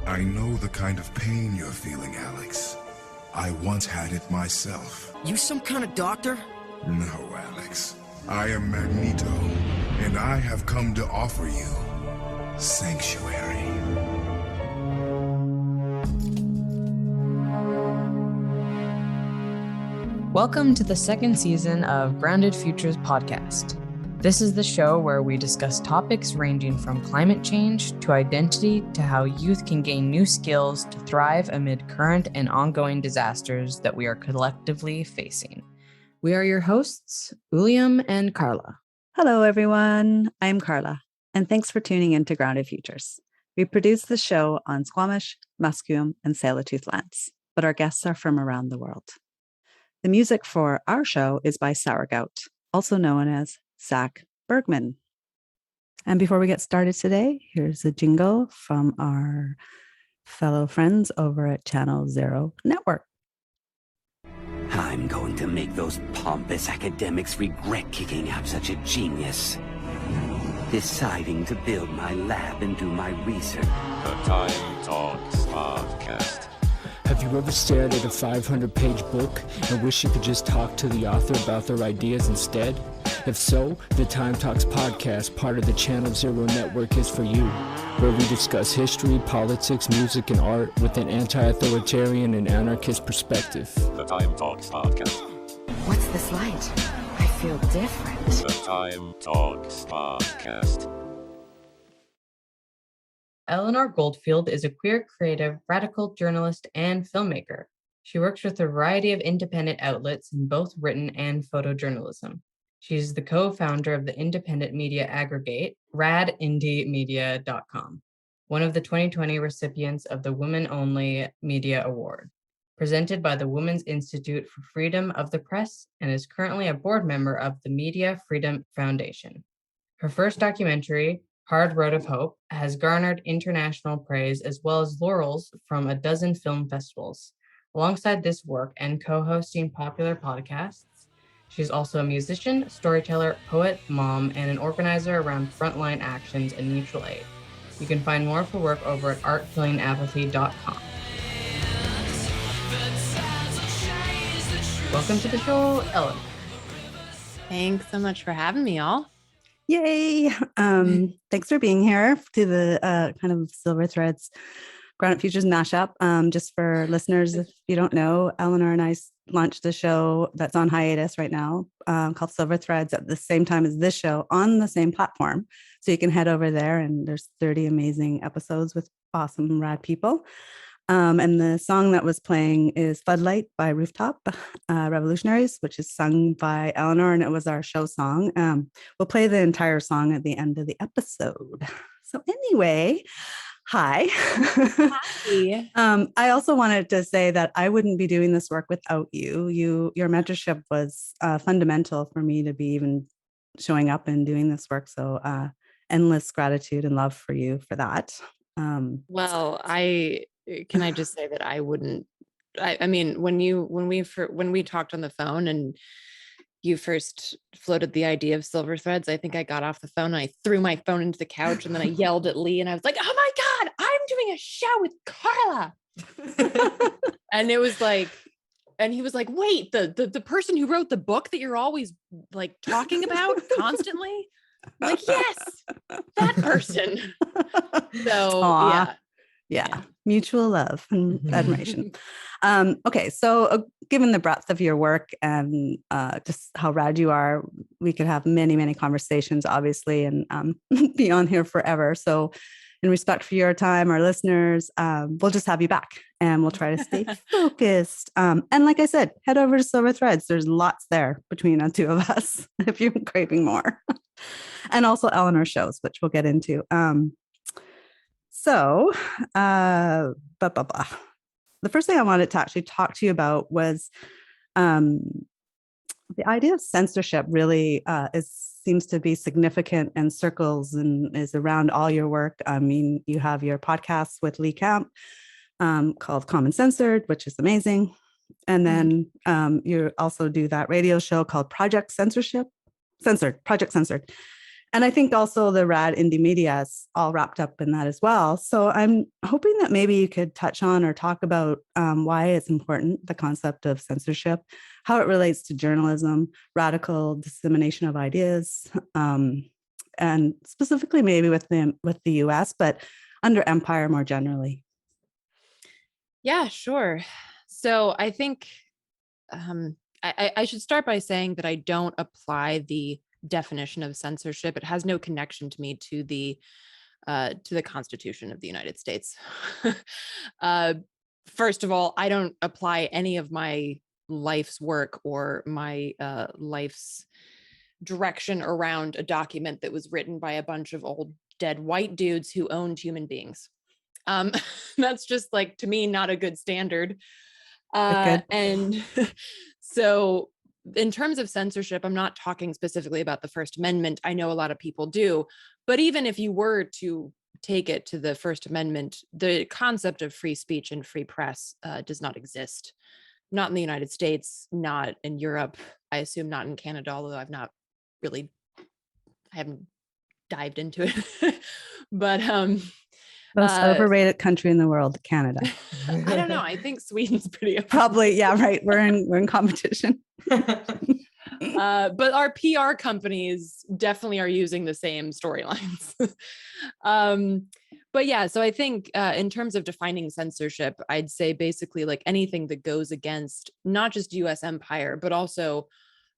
I know the kind of pain you're feeling, Alex. I once had it myself. You some kind of doctor? No, Alex. I am Magneto, and I have come to offer you sanctuary. Welcome to the second season of Grounded Futures podcast. This is the show where we discuss topics ranging from climate change to identity to how youth can gain new skills to thrive amid current and ongoing disasters that we are collectively facing. We are your hosts, William and Carla. Hello, everyone. I'm Carla, and thanks for tuning in to Grounded Futures. We produce the show on Squamish, Musqueam, and Tsleil-Waututh lands, but our guests are from around the world. The music for our show is by Gout, also known as Zach Bergman. And before we get started today, here's a jingle from our fellow friends over at Channel Zero Network. I'm going to make those pompous academics regret kicking out such a genius. Deciding to build my lab and do my research. The Time Talks Podcast. Have you ever stared at a 500-page book and wish you could just talk to the author about their ideas instead? If so, the Time Talks podcast, part of the Channel Zero Network, is for you, where we discuss history, politics, music, and art with an anti-authoritarian and anarchist perspective. The Time Talks Podcast. What's this light? I feel different. The Time Talks Podcast. Eleanor Goldfield is a queer, creative, radical journalist and filmmaker. She works with a variety of independent outlets in both written and photojournalism. She's the co-founder of the independent media aggregate, radindiemedia.com, one of the 2020 recipients of the Women Only Media Award, presented by the Women's Institute for Freedom of the Press, and is currently a board member of the Media Freedom Foundation. Her first documentary, Hard Road of Hope, has garnered international praise as well as laurels from a dozen film festivals. Alongside this work and co-hosting popular podcasts, she's also a musician, storyteller, poet, mom, and an organizer around frontline actions and mutual aid. You can find more of her work over at artkillingapathy.com. Welcome to the show, Ellen. Thanks so much for having me, all. Yay! Thanks for being here to the kind of Silver Threads Grounded Futures mashup. Just for listeners, if you don't know, Eleanor and I launched a show that's on hiatus right now called Silver Threads at the same time as this show on the same platform. So you can head over there, and there's 30 amazing episodes with awesome, rad people. And the song that was playing is Floodlight by Rooftop Revolutionaries, which is sung by Eleanor, and it was our show song. We'll play the entire song at the end of the episode. So anyway, hi. Hi. I also wanted to say that I wouldn't be doing this work without you. Your mentorship was fundamental for me to be even showing up and doing this work. So endless gratitude and love for you for that. Well, can I just say that I wouldn't. I mean, when we talked on the phone and you first floated the idea of Silver Threads, I think I got off the phone and I threw my phone into the couch and then I yelled at Lee and I was like, "Oh my God, I'm doing a show with Carla!" And it was like, and he was like, "Wait, the person who wrote the book that you're always like talking about constantly?" I'm like, yes, that person. So Aww. Yeah. Mutual love and admiration. Okay, so given the breadth of your work and just how rad you are, we could have many, many conversations, obviously, and be on here forever. So in respect for your time, our listeners, we'll just have you back and we'll try to stay focused. And like I said, head over to Silver Threads. There's lots there between the two of us if you're craving more. And also Eleanor's shows, which we'll get into. So, the first thing I wanted to actually talk to you about was the idea of censorship really seems to be significant and circles and is around all your work. I mean, you have your podcast with Lee Camp called Censored, which is amazing. And then you also do that radio show called Project Censored. And I think also the rad indie media is all wrapped up in that as well. So I'm hoping that maybe you could touch on or talk about why it's important, the concept of censorship, how it relates to journalism, radical dissemination of ideas, and specifically maybe with the US, but under empire more generally. Yeah, sure. So I think I should start by saying that I don't apply the definition of censorship. It has no connection to me to the Constitution of the United States. First of all, I don't apply any of my life's work or my life's direction around a document that was written by a bunch of old dead white dudes who owned human beings. That's just like, to me, not a good standard. And so in terms of censorship, I'm not talking specifically about the First Amendment. I know a lot of people do, but even if you were to take it to the First Amendment, the concept of free speech and free press does not exist. Not in the United States, not in Europe, I assume not in Canada, although I haven't dived into it. But most overrated country in the world, Canada. I don't know. I think Sweden's pretty probably, yeah, right. We're in competition. But our PR companies definitely are using the same storylines. But yeah, so I think in terms of defining censorship, I'd say basically like anything that goes against not just US empire, but also,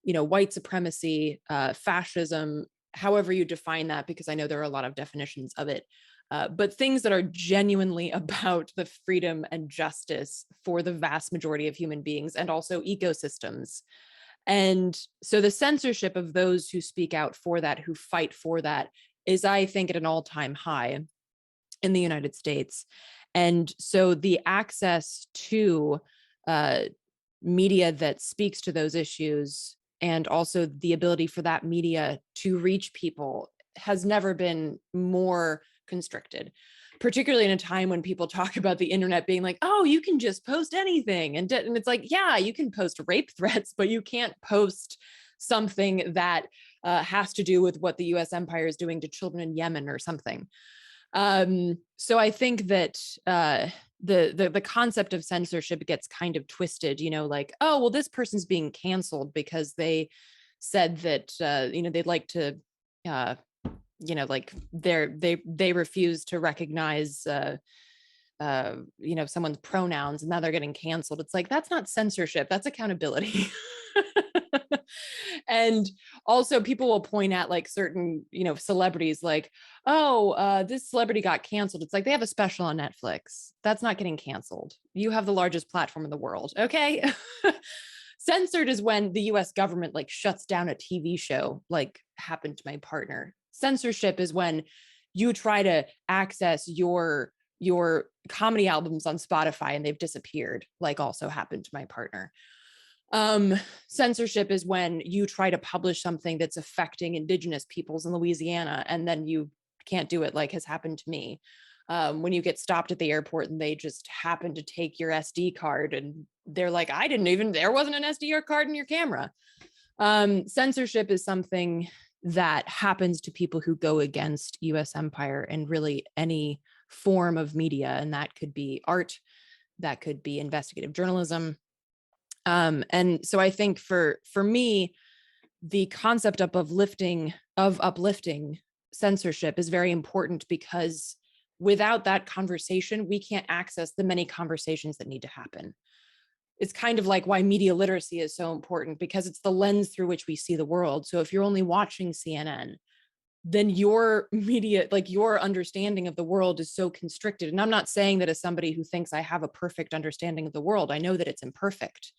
white supremacy, fascism, however you define that, because I know there are a lot of definitions of it. But things that are genuinely about the freedom and justice for the vast majority of human beings and also ecosystems. And so the censorship of those who speak out for that, who fight for that, is, I think, at an all-time high in the United States. And so the access to media that speaks to those issues, and also the ability for that media to reach people, has never been more constricted, particularly in a time when people talk about the internet being like, oh, you can just post anything. And it's like, yeah, you can post rape threats, but you can't post something that has to do with what the US empire is doing to children in Yemen or something. So I think that the concept of censorship gets kind of twisted, like, oh, well, this person's being canceled because they said that, they'd like to, like they refuse to recognize, someone's pronouns, and now they're getting canceled. It's like, that's not censorship, that's accountability. And also people will point at like certain, celebrities like, oh, this celebrity got canceled. It's like, they have a special on Netflix. That's not getting canceled. You have the largest platform in the world. Okay. Censored is when the US government like shuts down a TV show, like happened to my partner. Censorship is when you try to access your comedy albums on Spotify and they've disappeared, like also happened to my partner. Censorship is when you try to publish something that's affecting Indigenous peoples in Louisiana, and then you can't do it, like has happened to me. When you get stopped at the airport and they just happen to take your SD card and they're like, there wasn't an SD card in your camera. Censorship is something that happens to people who go against US empire and really any form of media. And that could be art, that could be investigative journalism. And so I think for me, the concept of uplifting censorship is very important, because without that conversation, we can't access the many conversations that need to happen. It's kind of like why media literacy is so important, because it's the lens through which we see the world. So if you're only watching CNN, then your media, like your understanding of the world is so constricted. And I'm not saying that as somebody who thinks I have a perfect understanding of the world. I know that it's imperfect.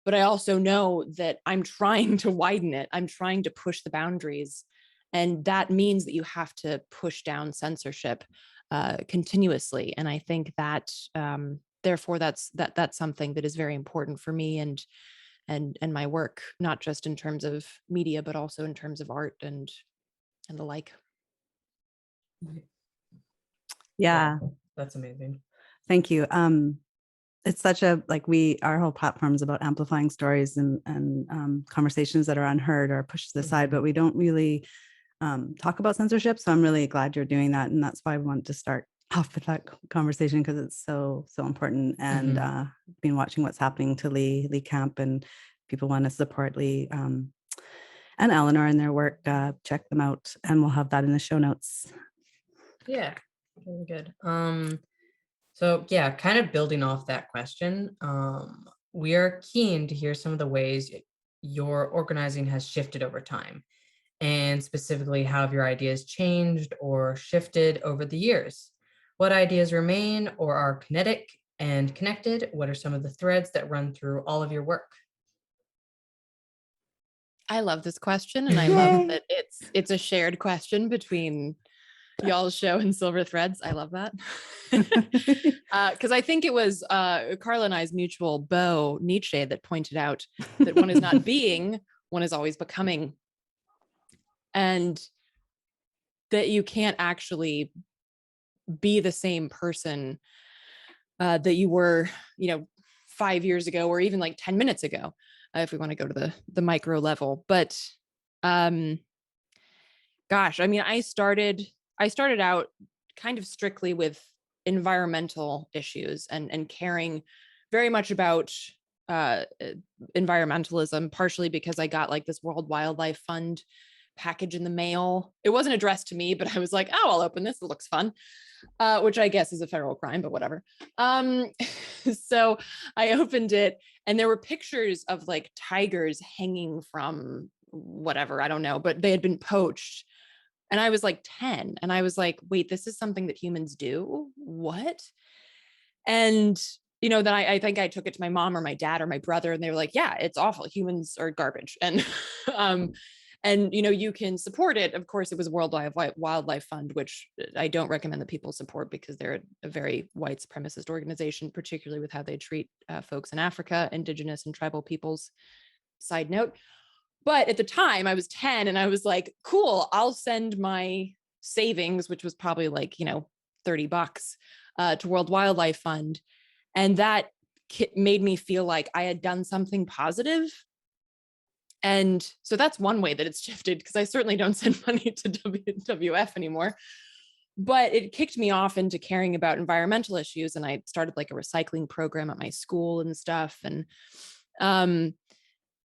But I also know that I'm trying to widen it. I'm trying to push the boundaries. And that means that you have to push down censorship continuously. And I think that therefore that's something that is very important for me and my work, not just in terms of media, but also in terms of art and the like. Yeah. Wow, that's amazing. Thank you. It's such a, like, our whole platform is about amplifying stories and conversations that are unheard or pushed to the side, but we don't really talk about censorship. So I'm really glad you're doing that. And that's why I wanted to start off with that conversation, because it's so important. And been watching what's happening to Lee Camp, and people want to support Lee and Eleanor in their work. Check them out, and we'll have that in the show notes. Yeah, really good. So yeah, kind of building off that question, we are keen to hear some of the ways your organizing has shifted over time, and specifically how have your ideas changed or shifted over the years? What ideas remain or are kinetic and connected? What are some of the threads that run through all of your work? I love this question, and I love that it's a shared question between y'all's show and Silver Threads. I love that. Because I think it was Carla and I's mutual beau, Nietzsche, that pointed out that one is not being, one is always becoming. And that you can't actually be the same person that you were, 5 years ago, or even like 10 minutes ago, if we want to go to the micro level. But gosh, I mean, I started out kind of strictly with environmental issues and caring very much about environmentalism, partially because I got like this World Wildlife Fund package in the mail. It wasn't addressed to me, but I was like, oh, I'll open this. It looks fun, which I guess is a federal crime, but whatever. So I opened it, and there were pictures of like tigers hanging from whatever, I don't know, but they had been poached. And I was like 10, and I was like, wait, this is something that humans do? What? And, then I think I took it to my mom or my dad or my brother, and they were like, yeah, it's awful. Humans are garbage. And, you can support it. Of course, it was World Wildlife Fund, which I don't recommend that people support, because they're a very white supremacist organization, particularly with how they treat folks in Africa, indigenous and tribal peoples. Side note. But at the time I was 10, and I was like, cool, I'll send my savings, which was probably like, $30 to World Wildlife Fund. And that made me feel like I had done something positive. And so that's one way that it's shifted, because I certainly don't send money to WWF anymore. But it kicked me off into caring about environmental issues. And I started like a recycling program at my school and stuff. And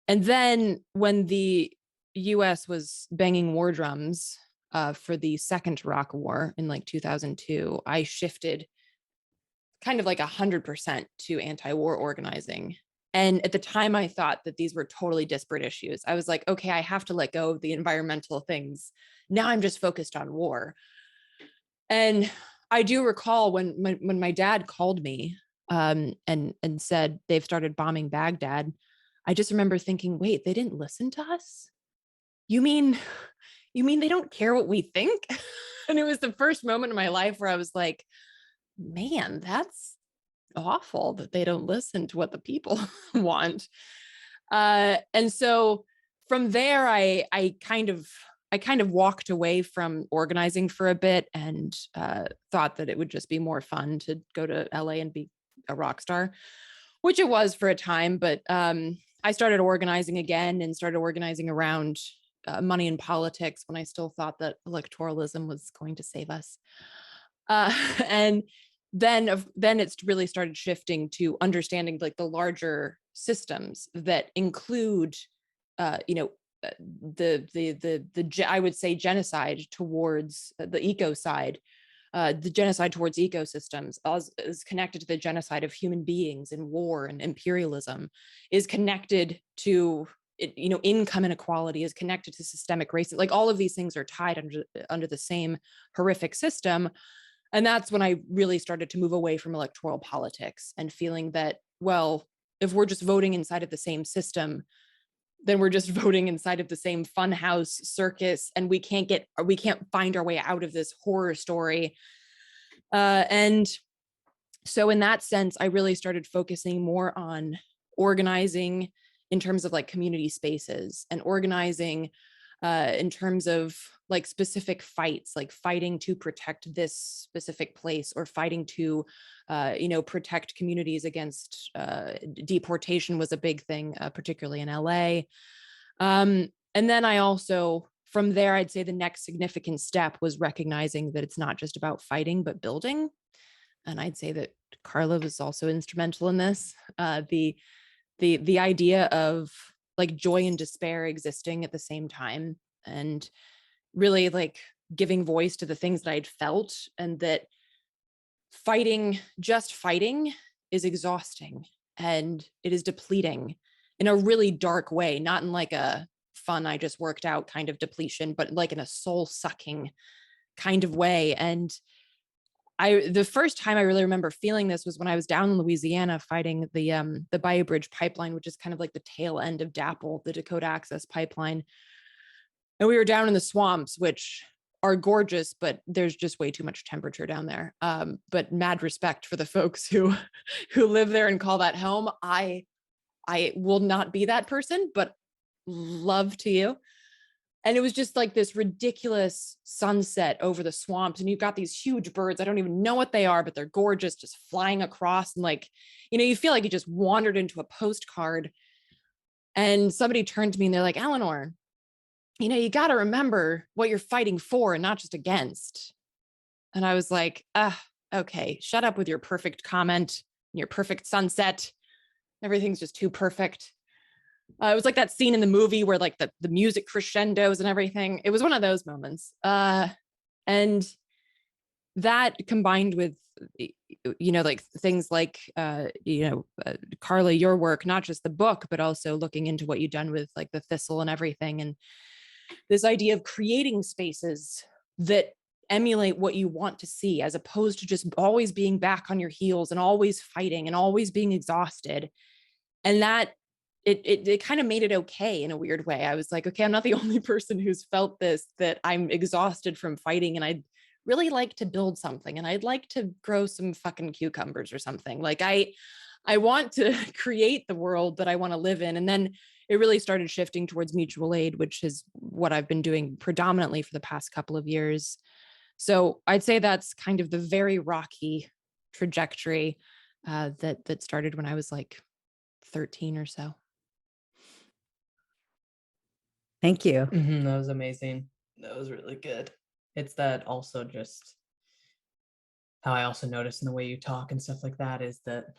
then when the US was banging war drums for the second Iraq war in like 2002, I shifted kind of like 100% to anti-war organizing. And at the time I thought that these were totally disparate issues. I was like, okay, I have to let go of the environmental things. Now I'm just focused on war. And I do recall when my dad called me and said they've started bombing Baghdad, I just remember thinking, wait, they didn't listen to us? You mean they don't care what we think? And it was the first moment in my life where I was like, man, that's awful that they don't listen to what the people want. And so from there, I kind of walked away from organizing for a bit, and thought that it would just be more fun to go to LA and be a rock star, which it was for a time. But I started organizing again, and started organizing around money in politics, when I still thought that electoralism was going to save us. And then it's really started shifting to understanding like the larger systems that include, I would say genocide towards the eco side. The genocide towards ecosystems is connected to the genocide of human beings in war, and imperialism is connected to, income inequality is connected to systemic racism. Like all of these things are tied under the same horrific system. And that's when I really started to move away from electoral politics, and feeling that, well, if we're just voting inside of the same system, then we're just voting inside of the same funhouse circus, and we can't find our way out of this horror story. And so in that sense, I really started focusing more on organizing in terms of like community spaces, and organizing in terms of like specific fights, like fighting to protect this specific place, or fighting to, protect communities against deportation was a big thing, particularly in LA. And then I also from there, I'd say the next significant step was recognizing that it's not just about fighting, but building. And I'd say that Carla was also instrumental in this. The idea of like joy and despair existing at the same time, and really like giving voice to the things that I'd felt, and that just fighting is exhausting and it is depleting in a really dark way, not in like a fun, I just worked out kind of depletion, but like in a soul sucking kind of way. And the first time I really remember feeling this was when I was down in Louisiana fighting the Bayou Bridge pipeline, which is kind of like the tail end of DAPL, the Dakota Access Pipeline. And we were down in the swamps, which are gorgeous, but there's just way too much temperature down there. But mad respect for the folks who live there and call that home. I will not be that person, but love to you. And it was just like this ridiculous sunset over the swamps. And you've got these huge birds. I don't even know what they are, but they're gorgeous, just flying across. And like, you feel like you just wandered into a postcard. And somebody turned to me and they're like, Eleanor, you got to remember what you're fighting for and not just against. And I was like, okay, shut up with your perfect comment, your perfect sunset. Everything's just too perfect. It was like that scene in the movie where like the music crescendos and everything. It was one of those moments. And that combined with, like things like, Carla, your work, not just the book, but also looking into what you've done with like the Thistle and everything. And this idea of creating spaces that emulate what you want to see, as opposed to just always being back on your heels and always fighting and always being exhausted. And that it kind of made it okay in a weird way. I was like, okay, I'm not the only person who's felt this, that I'm exhausted from fighting, and I'd really like to build something, and I'd like to grow some fucking cucumbers or something. Like I want to create the world that I want to live in. And then it really started shifting towards mutual aid, which is what I've been doing predominantly for the past couple of years. So I'd say that's kind of the very rocky trajectory that started when I was like 13 or so. Thank you. That was amazing. That was really good. It's that also just how I also notice in the way you talk and stuff like that is that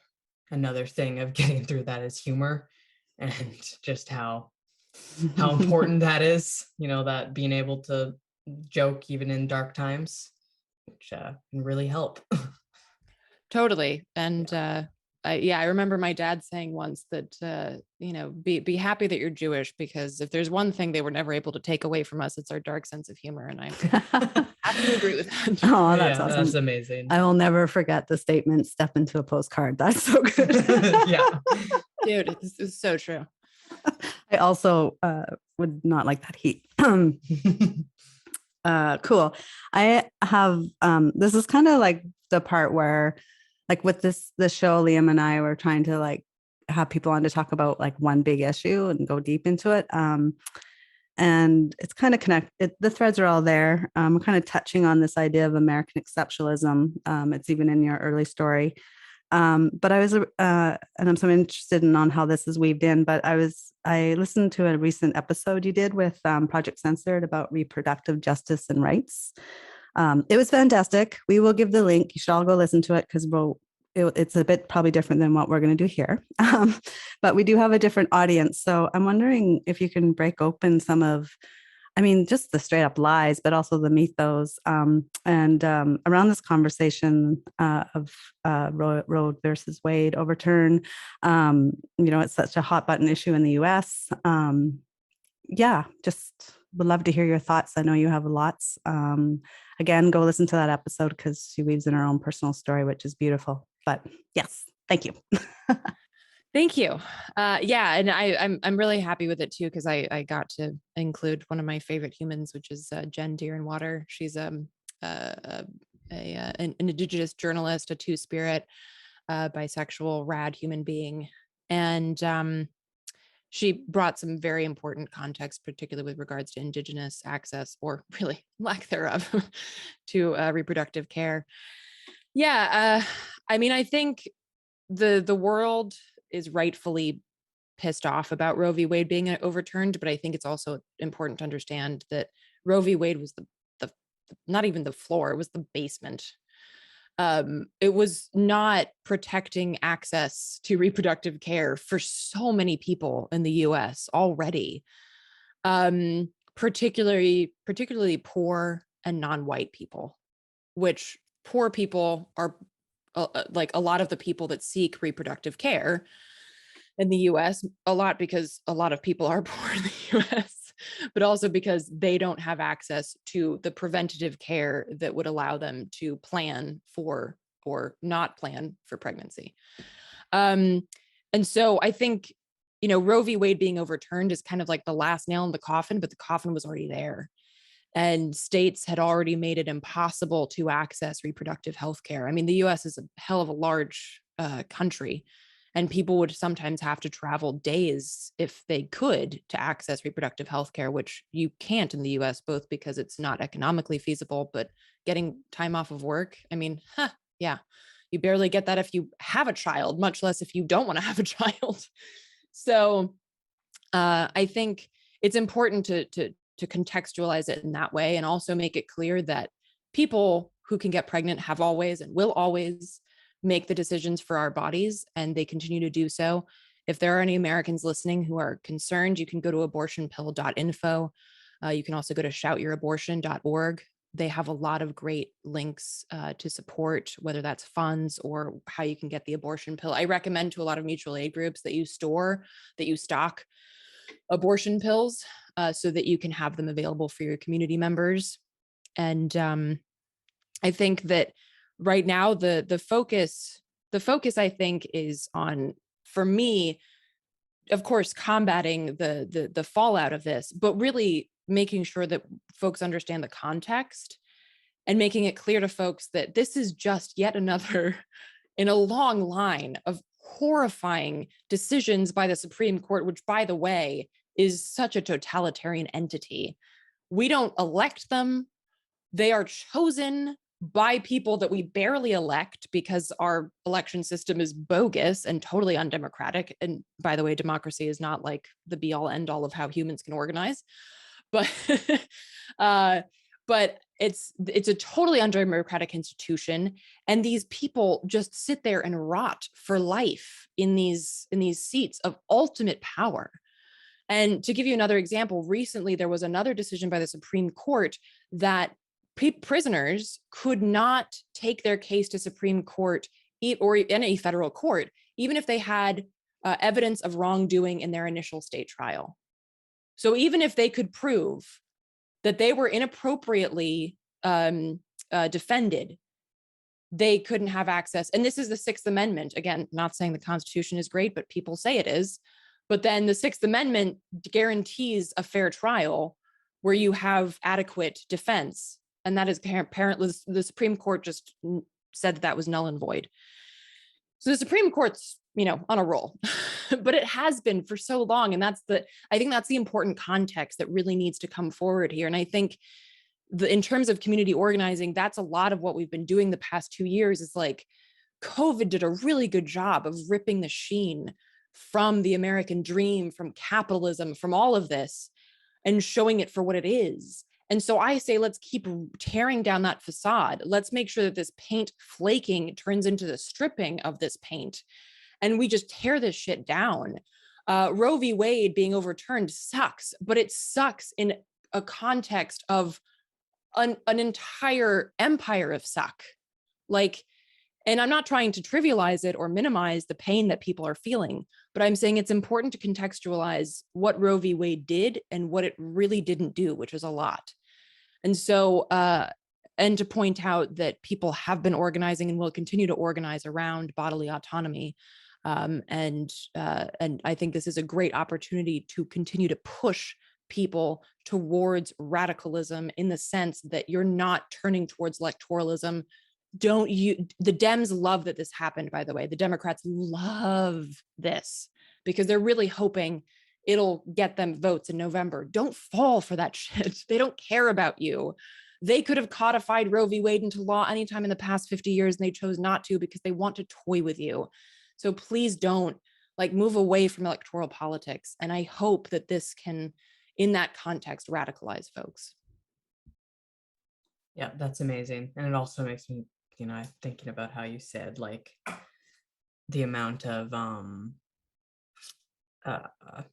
another thing of getting through that is humor, and just how important that is, that being able to joke even in dark times, which can really help. Totally. And I remember my dad saying once that, be happy that you're Jewish, because if there's one thing they were never able to take away from us, it's our dark sense of humor. And I have to agree with that. Oh, that's awesome. That's amazing. I will never forget the statement, step into a postcard. That's so good. Yeah. Dude, this is so true. I also would not like that heat. Cool. I have, this is kind of like the part where, like with the show, Liam and I were trying to like have people on to talk about like one big issue and go deep into it. And it's kind of connected. The threads are all there. We're kind of touching on this idea of American exceptionalism. It's even in your early story. But I was, and I'm so interested on how this is weaved in, but I listened to a recent episode you did with Project Censored about reproductive justice and rights. It was fantastic. We will give the link. You should all go listen to it, because it's a bit probably different than what we're going to do here. But we do have a different audience. So I'm wondering if you can break open some of, just the straight up lies, but also the mythos, and around this conversation of Roe versus Wade overturn. It's such a hot button issue in the US. Just would love to hear your thoughts. I know you have lots. Again, go listen to that episode, because she weaves in her own personal story, which is beautiful. But yes, thank you. Thank you. And I'm really happy with it too, because I got to include one of my favorite humans, which is Jen Deer in Water. She's an Indigenous journalist, a two-spirit, bisexual, rad human being, and she brought some very important context, particularly with regards to Indigenous access, or really lack thereof, to reproductive care. I think the world is rightfully pissed off about Roe v. Wade being overturned, but I think it's also important to understand that Roe v. Wade was the not even the floor, it was the basement. It was not protecting access to reproductive care for so many people in the US already, particularly poor and non-white people, which poor people are like a lot of the people that seek reproductive care in the US, a lot because a lot of people are poor in the US, but also because they don't have access to the preventative care that would allow them to plan for or not plan for pregnancy. And so I think, you know, Roe v. Wade being overturned is kind of like the last nail in the coffin, but the coffin was already there. And states had already made it impossible to access reproductive health care. I mean, the US is a hell of a large country, and people would sometimes have to travel days if they could to access reproductive health care, which you can't in the US, both because it's not economically feasible, but getting time off of work, I mean, yeah, you barely get that if you have a child, much less if you don't want to have a child. So I think it's important to contextualize it in that way, and also make it clear that people who can get pregnant have always and will always make the decisions for our bodies, and they continue to do so. If there are any Americans listening who are concerned, you can go to abortionpill.info. You can also go to shoutyourabortion.org. They have a lot of great links to support, whether that's funds or how you can get the abortion pill. I recommend to a lot of mutual aid groups that you stock abortion pills so that you can have them available for your community members. And I think that right now the focus I think is on, for me, of course, combating the fallout of this, but really making sure that folks understand the context and making it clear to folks that this is just yet another in a long line of horrifying decisions by the Supreme Court, which, by the way, is such a totalitarian entity. We don't elect them. They are chosen by people that we barely elect because our election system is bogus and totally undemocratic. And by the way, democracy is not like the be all end all of how humans can organize, but but it's a totally undemocratic institution. And these people just sit there and rot for life in these seats of ultimate power. And to give you another example, recently there was another decision by the Supreme Court that prisoners could not take their case to Supreme Court or any federal court, even if they had evidence of wrongdoing in their initial state trial. So even if they could prove that they were inappropriately defended, they couldn't have access. And this is the Sixth Amendment. Again, not saying the Constitution is great, but people say it is. But then the Sixth Amendment guarantees a fair trial where you have adequate defense. And that is apparently the Supreme Court just said that was null and void. So the Supreme Court's, on a roll, but it has been for so long. And I think that's the important context that really needs to come forward here. And I think in terms of community organizing, that's a lot of what we've been doing the past 2 years. Is like COVID did a really good job of ripping the sheen from the American dream, from capitalism, from all of this, and showing it for what it is. And so I say, let's keep tearing down that facade. Let's make sure that this paint flaking turns into the stripping of this paint. And we just tear this shit down. Roe v. Wade being overturned sucks, but it sucks in a context of an entire empire of suck. And I'm not trying to trivialize it or minimize the pain that people are feeling, but I'm saying it's important to contextualize what Roe v. Wade did and what it really didn't do, which is a lot. And so, and to point out that people have been organizing and will continue to organize around bodily autonomy. And I think this is a great opportunity to continue to push people towards radicalism, in the sense that you're not turning towards electoralism. The Dems love that this happened, by the way. The Democrats love this because they're really hoping it'll get them votes in November. Don't fall for that shit. They don't care about you. They could have codified Roe v. Wade into law anytime in the past 50 years, and they chose not to because they want to toy with you. So please don't move away from electoral politics. And I hope that this can, in that context, radicalize folks. Yeah, that's amazing. And it also makes me, thinking about how you said like the amount of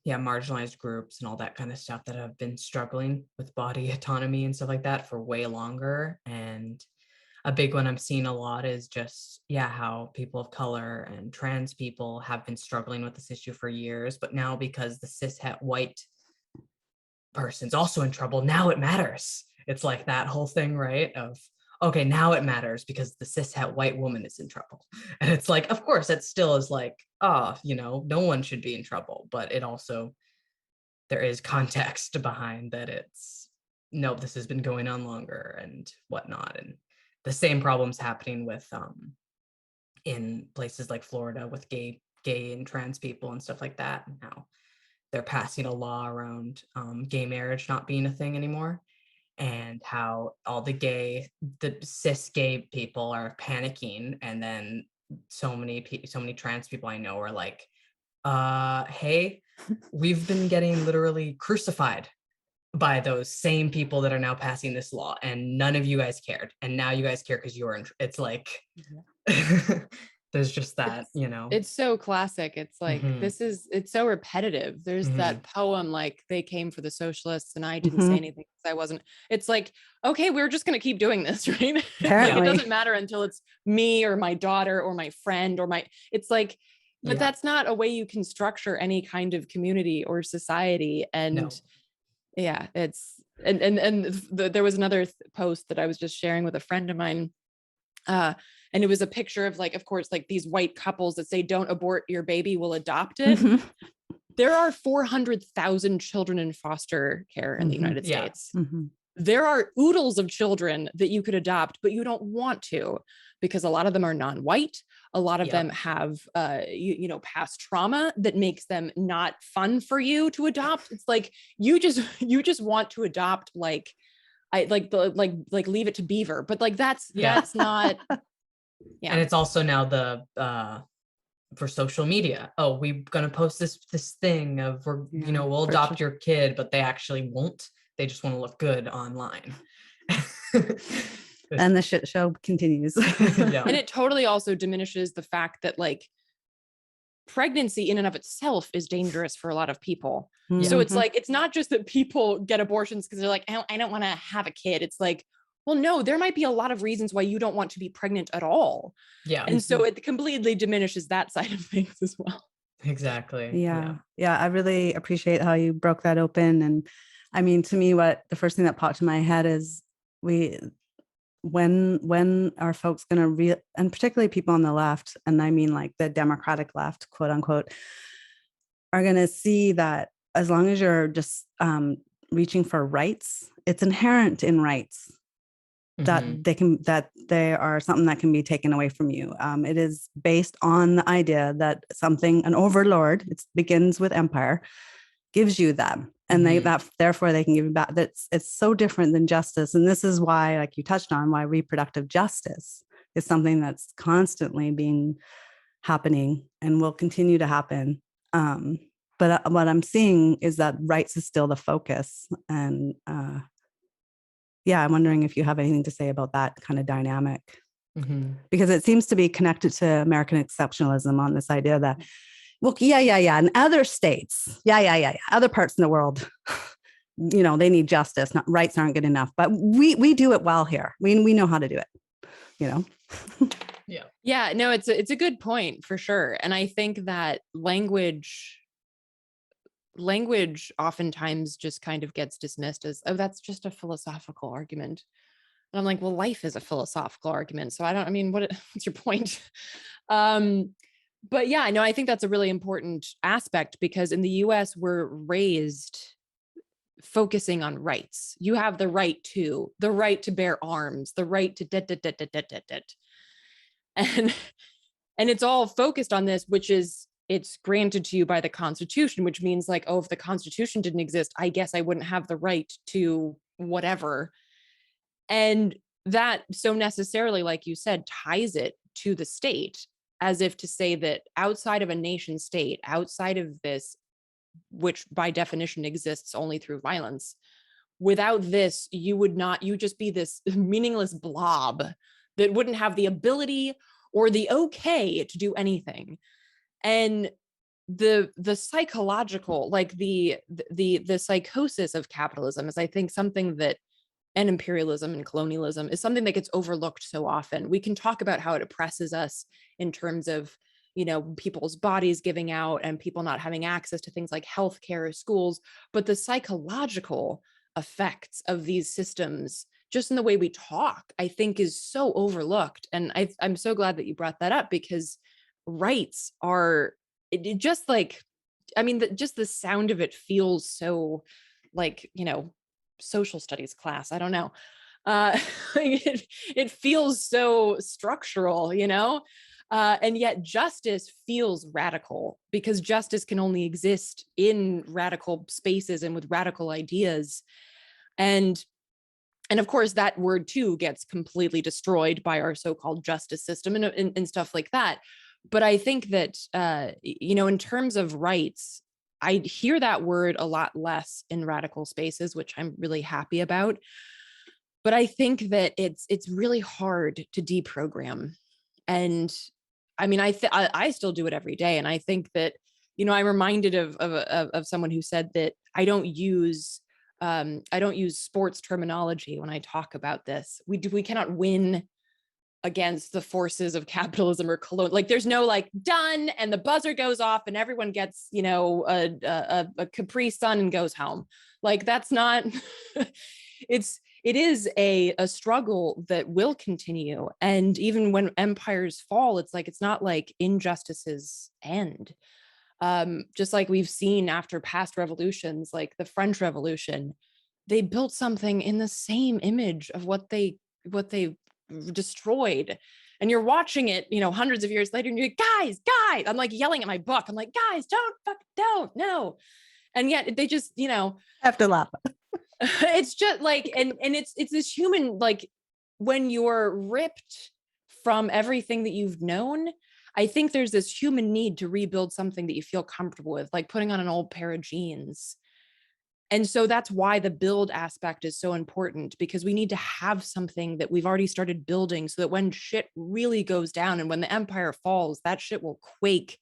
marginalized groups and all that kind of stuff that have been struggling with body autonomy and stuff like that for way longer. And a big one I'm seeing a lot is just, how people of color and trans people have been struggling with this issue for years, but now because the cishet white person's also in trouble, now it matters. It's like that whole thing, right? Of, okay, now it matters because the cishet white woman is in trouble. And it's like, of course, it still is like, no one should be in trouble, but it also, there is context behind that. It's, no, this has been going on longer and whatnot. And the same problems happening with, in places like Florida with gay and trans people and stuff like that. And how they're passing a law around gay marriage not being a thing anymore, and how all the cis gay people are panicking, and then so many trans people I know are like, hey, we've been getting literally crucified by those same people that are now passing this law, and none of you guys cared, and now you guys care because you're in. It's like, there's just that, It's so classic. It's like, it's so repetitive. There's that poem, like, they came for the socialists and I didn't say anything because I wasn't. It's like, okay, we're just going to keep doing this, right? Like, it doesn't matter until it's me or my daughter or my friend or it's like, but that's not a way you can structure any kind of community or society. And No. yeah, it's, there was another post that I was just sharing with a friend of mine. And it was a picture of, like, of course, like these white couples that say, don't abort your baby, we'll adopt it. There are 400,000 children in foster care in the United States. There are oodles of children that you could adopt, but you don't want to, because a lot of them are non-white. A lot of them have, past trauma that makes them not fun for you to adopt. It's like, you just want to adopt, like, leave it to Beaver, but like, that's not. Yeah. And it's also now for social media. Oh, we're gonna post this thing of we'll adopt your kid, but they actually won't. They just want to look good online. And the shit show continues. And it totally also diminishes the fact that, like, pregnancy in and of itself is dangerous for a lot of people. So it's like, it's not just that people get abortions because they're like, I don't want to have a kid. It's like, well, no, there might be a lot of reasons why you don't want to be pregnant at all. Yeah. And so it completely diminishes that side of things as well. Exactly. Yeah. I really appreciate how you broke that open. And I mean, to me, the first thing that popped in my head is when are folks going to and particularly people on the left, and I mean like the Democratic left, quote unquote, are going to see that as long as you're just reaching for rights, it's inherent in rights that they are something that can be taken away from you. It is based on the idea that an overlord, it begins with empire, gives you them. And therefore they can give you back. It's so different than justice. And this is why, like you touched on, why reproductive justice is something that's constantly happening and will continue to happen. But what I'm seeing is that rights is still the focus. And I'm wondering if you have anything to say about that kind of dynamic, because it seems to be connected to American exceptionalism on this idea that, well, in other states, other parts in the world, they need justice. Rights aren't good enough, but we do it well here. We know how to do it, Yeah, no, it's a good point for sure. And I think that language oftentimes just kind of gets dismissed as, oh, that's just a philosophical argument. And I'm like, well, life is a philosophical argument. So what's your point? But yeah, no, I think that's a really important aspect, because in the US, we're raised focusing on rights. You have the right to bear arms, the right to and it's all focused on this, which is, it's granted to you by the Constitution, which means, like, oh, if the Constitution didn't exist, I guess I wouldn't have the right to whatever. And that so necessarily, like you said, ties it to the state, as if to say that outside of a nation state, outside of this, which by definition exists only through violence, without this, you would just be this meaningless blob that wouldn't have the ability or the okay to do anything. And the psychological, like the psychosis of capitalism is, I think, something that, and imperialism and colonialism, is something that gets overlooked so often. We can talk about how it oppresses us in terms of, you know, people's bodies giving out and people not having access to things like healthcare or schools, but the psychological effects of these systems, just in the way we talk, I think is so overlooked. And I'm so glad that you brought that up, because rights are, it just like, I mean, just the sound of it feels so like, you know, social studies class. I don't know. It feels so structural, you know? And yet justice feels radical, because justice can only exist in radical spaces and with radical ideas. And of course, that word too gets completely destroyed by our so-called justice system and stuff like that. But I think that, you know, in terms of rights, I hear that word a lot less in radical spaces, which I'm really happy about. But I think that it's really hard to deprogram. And I mean, I still do it every day. And I think that, you know, I'm reminded of someone who said that I don't use sports terminology when I talk about this. We cannot win against the forces of capitalism or like there's no like done and the buzzer goes off and everyone gets, you know, a Capri Sun and goes home. Like that's not it is a struggle that will continue. And even when empires fall, it's like, it's not like injustices end. Just like we've seen after past revolutions, like the French Revolution, they built something in the same image of what they destroyed. And you're watching it, you know, hundreds of years later, and you're like, guys, I'm like yelling at my book. I'm like, guys, don't, no. And yet they just, you know, have to laugh. It's just like, and it's this human, like when you're ripped from everything that you've known, I think there's this human need to rebuild something that you feel comfortable with, like putting on an old pair of jeans. And so that's why the build aspect is so important, because we need to have something that we've already started building so that when shit really goes down and when the empire falls, that shit will quake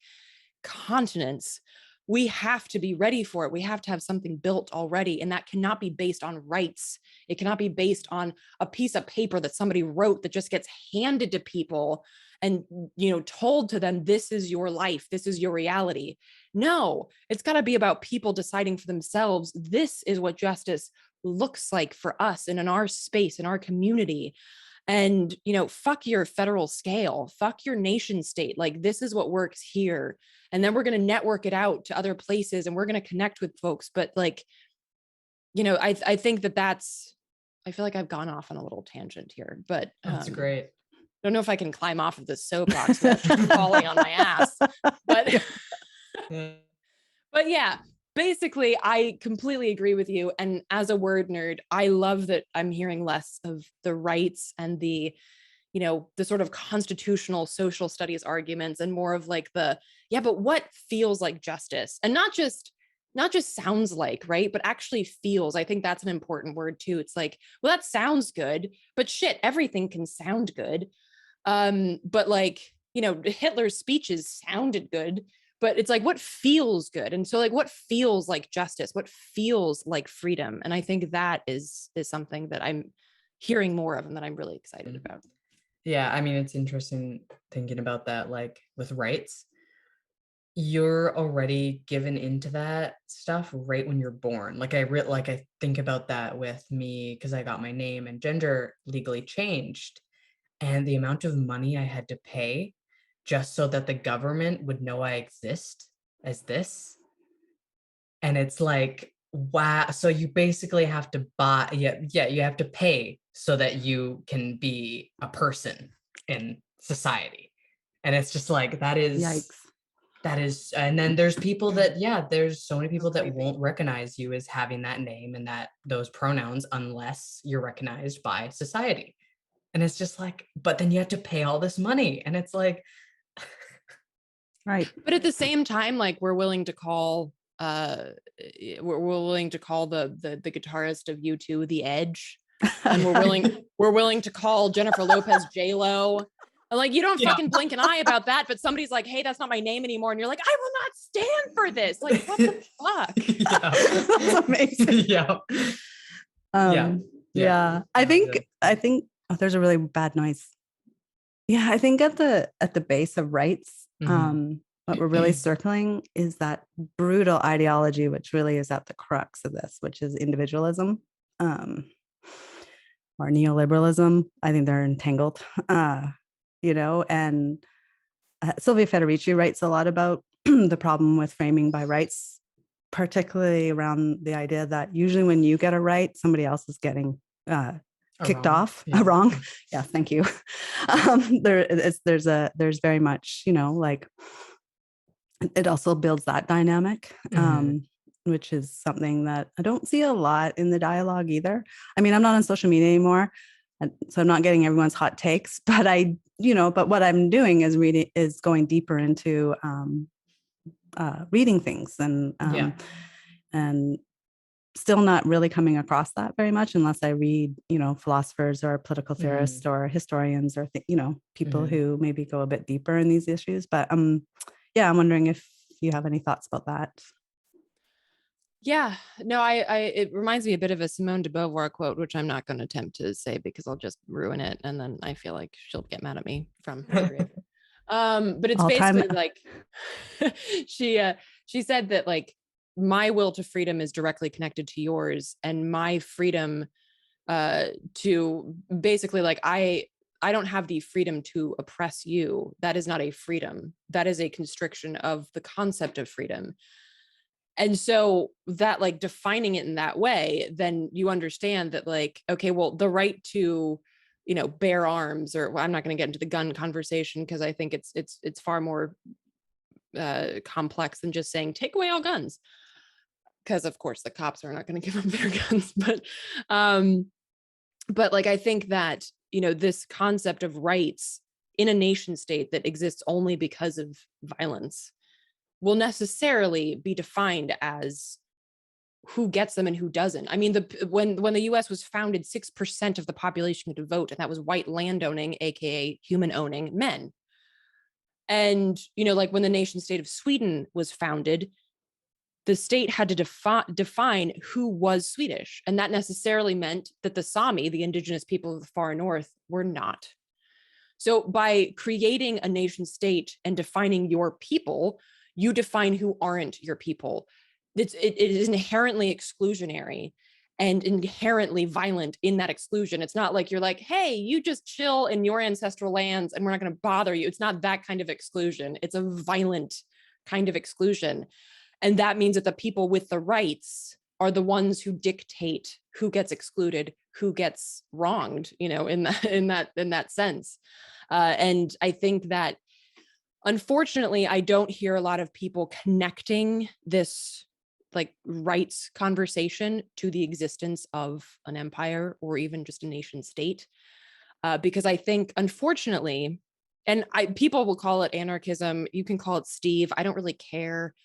continents. We have to be ready for it. We have to have something built already. And that cannot be based on rights. It cannot be based on a piece of paper that somebody wrote that just gets handed to people and, you know, told to them, this is your life, this is your reality. No, it's got to be about people deciding for themselves, this is what justice looks like for us and in our space, in our community. And, you know, fuck your federal scale, fuck your nation state. Like, this is what works here. And then we're going to network it out to other places and we're going to connect with folks. But like, you know, I think that's, I feel like I've gone off on a little tangent here, but that's great. I don't know if I can climb off of this soapbox without falling on my ass, but yeah, basically I completely agree with you. And as a word nerd, I love that I'm hearing less of the rights and the, you know, the sort of constitutional social studies arguments and more of like the, yeah, but what feels like justice, and not just sounds like, right, but actually feels. I think that's an important word too. It's like, well, that sounds good, but shit, everything can sound good. But like, you know, Hitler's speeches sounded good, but it's like, what feels good? And so like, what feels like justice? What feels like freedom? And I think that is something that I'm hearing more of and that I'm really excited about. Yeah, I mean, it's interesting thinking about that, like with rights, you're already given into that stuff right when you're born. Like I think about that with me, because I got my name and gender legally changed, and the amount of money I had to pay just so that the government would know I exist as this. And it's like, wow. So you basically have to buy, you have to pay so that you can be a person in society. And it's just like, that is, Yikes. That is, and then there's people that, there's so many people that won't recognize you as having that name and those pronouns unless you're recognized by society. And it's just like, but then you have to pay all this money. And it's like, right. But at the same time, like, we're willing to call we're willing to call the guitarist of U2 The Edge, and we're willing to call Jennifer Lopez J-Lo. And like, you don't fucking blink an eye about that, but somebody's like, hey, that's not my name anymore, and you're like, I will not stand for this. Like, what the fuck? That's amazing. I think there's a really bad noise. Yeah, I think at the base of rights, what we're really circling is that brutal ideology, which really is at the crux of this, which is individualism, or neoliberalism. I think they're entangled, and Sylvia Federici writes a lot about the problem with framing by rights, particularly around the idea that usually when you get a right, somebody else is getting kicked off. Wrong. Yeah, thank you. There's very much, like, it also builds that dynamic, which is something that I don't see a lot in the dialogue either. I mean, I'm not on social media anymore, so I'm not getting everyone's hot takes, but but what I'm doing is going deeper into reading things and still not really coming across that very much unless I read, philosophers or political theorists or historians or, people who maybe go a bit deeper in these issues. But I'm wondering if you have any thoughts about that. Yeah, no, it reminds me a bit of a Simone de Beauvoir quote, which I'm not going to attempt to say because I'll just ruin it. And then I feel like she'll get mad at me from the grave. But it's basically like, she said that like, my will to freedom is directly connected to yours, and my freedom to basically like, I don't have the freedom to oppress you. That is not a freedom. That is a constriction of the concept of freedom. And so that, like, defining it in that way, then you understand that, like, okay, well, the right to, bear arms, or I'm not going to get into the gun conversation because I think it's far more complex than just saying take away all guns, because of course the cops are not going to give them their guns. But like, I think that, this concept of rights in a nation state that exists only because of violence will necessarily be defined as who gets them and who doesn't. I mean, when the US was founded, 6% of the population could vote, and that was white landowning, aka human owning men. And, like when the nation state of Sweden was founded, the state had to define who was Swedish. And that necessarily meant that the Sami, the indigenous people of the far north, were not. So by creating a nation state and defining your people, you define who aren't your people. It is inherently exclusionary and inherently violent in that exclusion. It's not like you're like, hey, you just chill in your ancestral lands and we're not going to bother you. It's not that kind of exclusion. It's a violent kind of exclusion. And that means that the people with the rights are the ones who dictate who gets excluded, who gets wronged, in that sense. And I think that, unfortunately, I don't hear a lot of people connecting this like rights conversation to the existence of an empire or even just a nation state. Because I think, unfortunately, and people will call it anarchism. You can call it Steve. I don't really care.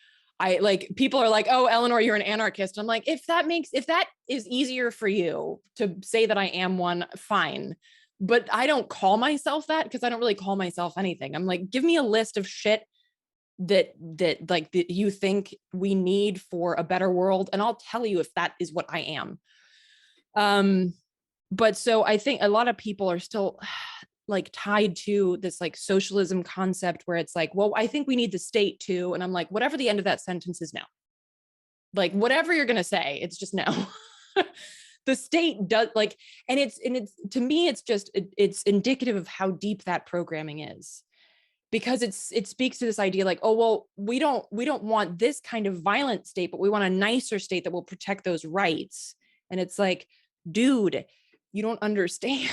People are like, oh, Eleanor, you're an anarchist. I'm like, if that is easier for you to say that I am one, fine. But I don't call myself that because I don't really call myself anything. I'm like, give me a list of shit that you think we need for a better world, and I'll tell you if that is what I am. But so I think a lot of people are still like tied to this like socialism concept where it's like, well, I think we need the state too. And I'm like, whatever the end of that sentence is, no. Like, whatever you're going to say, it's just no. The state does and it's to me, it's indicative of how deep that programming is, because it speaks to this idea like, oh, well, we don't want this kind of violent state, but we want a nicer state that will protect those rights. And it's like, dude, you don't understand.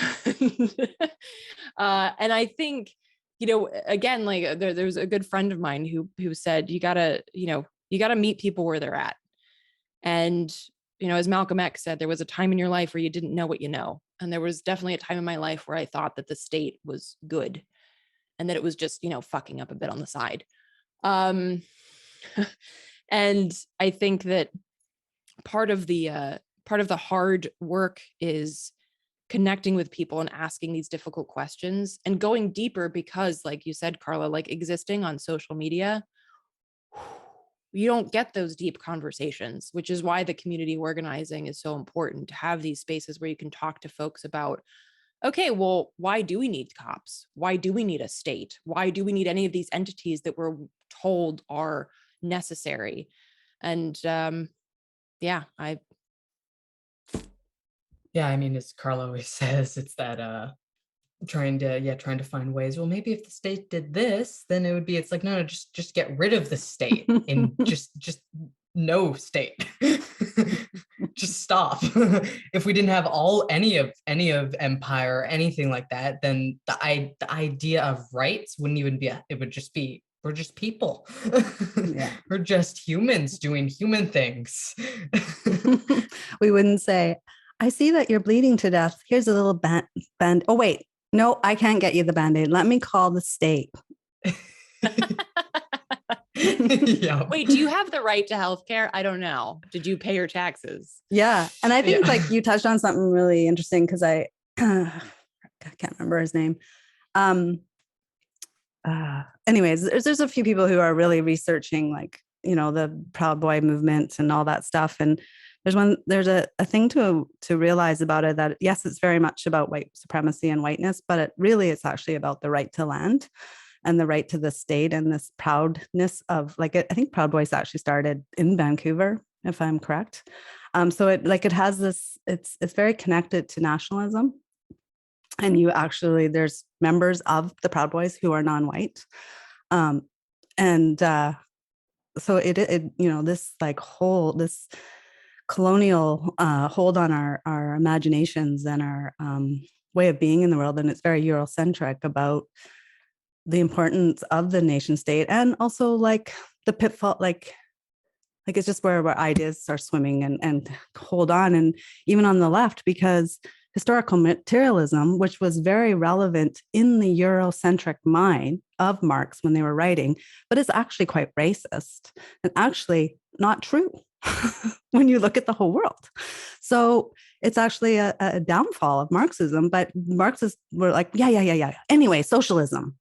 And I think, again, like there's a good friend of mine who said, you gotta meet people where they're at. And, as Malcolm X said, there was a time in your life where you didn't know what you know. And there was definitely a time in my life where I thought that the state was good and that it was just, fucking up a bit on the side. And I think that part of the hard work is connecting with people and asking these difficult questions and going deeper, because like you said, Carla, like existing on social media, you don't get those deep conversations, which is why the community organizing is so important, to have these spaces where you can talk to folks about, okay, well, why do we need cops? Why do we need a state? Why do we need any of these entities that we're told are necessary? And I mean, as Carla always says, it's that trying to find ways. Well, maybe if the state did this, then it would be. It's like, no, just get rid of the state and just no state. Just stop. If we didn't have any of empire or anything like that, then the idea of rights wouldn't even be. It would just be, we're just people. Yeah. We're just humans doing human things. We wouldn't say, I see that you're bleeding to death. Here's a little band. Oh, wait. No, I can't get you the Band-Aid. Let me call the state. Yeah. Wait, do you have the right to healthcare? I don't know. Did you pay your taxes? Yeah. And I think like you touched on something really interesting, because I can't remember his name. Anyways, there's a few people who are really researching, like, the Proud Boy movement and all that stuff. And there's a thing to realize about it, that yes, it's very much about white supremacy and whiteness, but it's actually about the right to land and the right to the state, and this proudness of, like, I think Proud Boys actually started in Vancouver, if I'm correct. So it has this, it's very connected to nationalism. And there's members of the Proud Boys who are non-white. So this this colonial hold on our imaginations and our way of being in the world. And it's very Eurocentric about the importance of the nation state, and also like the pitfall, like it's just where ideas are swimming and hold on. And even on the left, because historical materialism, which was very relevant in the Eurocentric mind of Marx when they were writing, but it's actually quite racist and actually not true when you look at the whole world. So it's actually a downfall of Marxism, but Marxists were like, yeah. Anyway, socialism,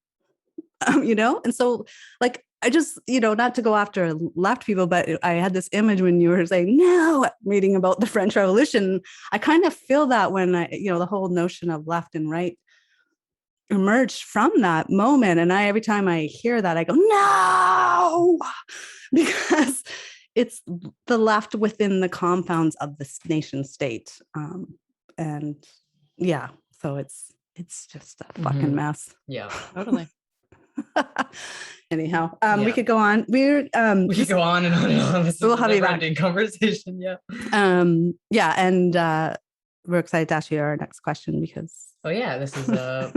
And so like, I just, not to go after left people, but I had this image when you were saying, no, reading about the French Revolution. I kind of feel that when the whole notion of left and right emerged from that moment. And every time I hear that, I go, no, because it's the left within the compounds of this nation state. So it's just a fucking mess. Yeah, totally. Anyhow, we could go on. We could go on and on and on. This we'll is have a you back. never-ending conversation. Yeah. And we're excited to ask you our next question, because this is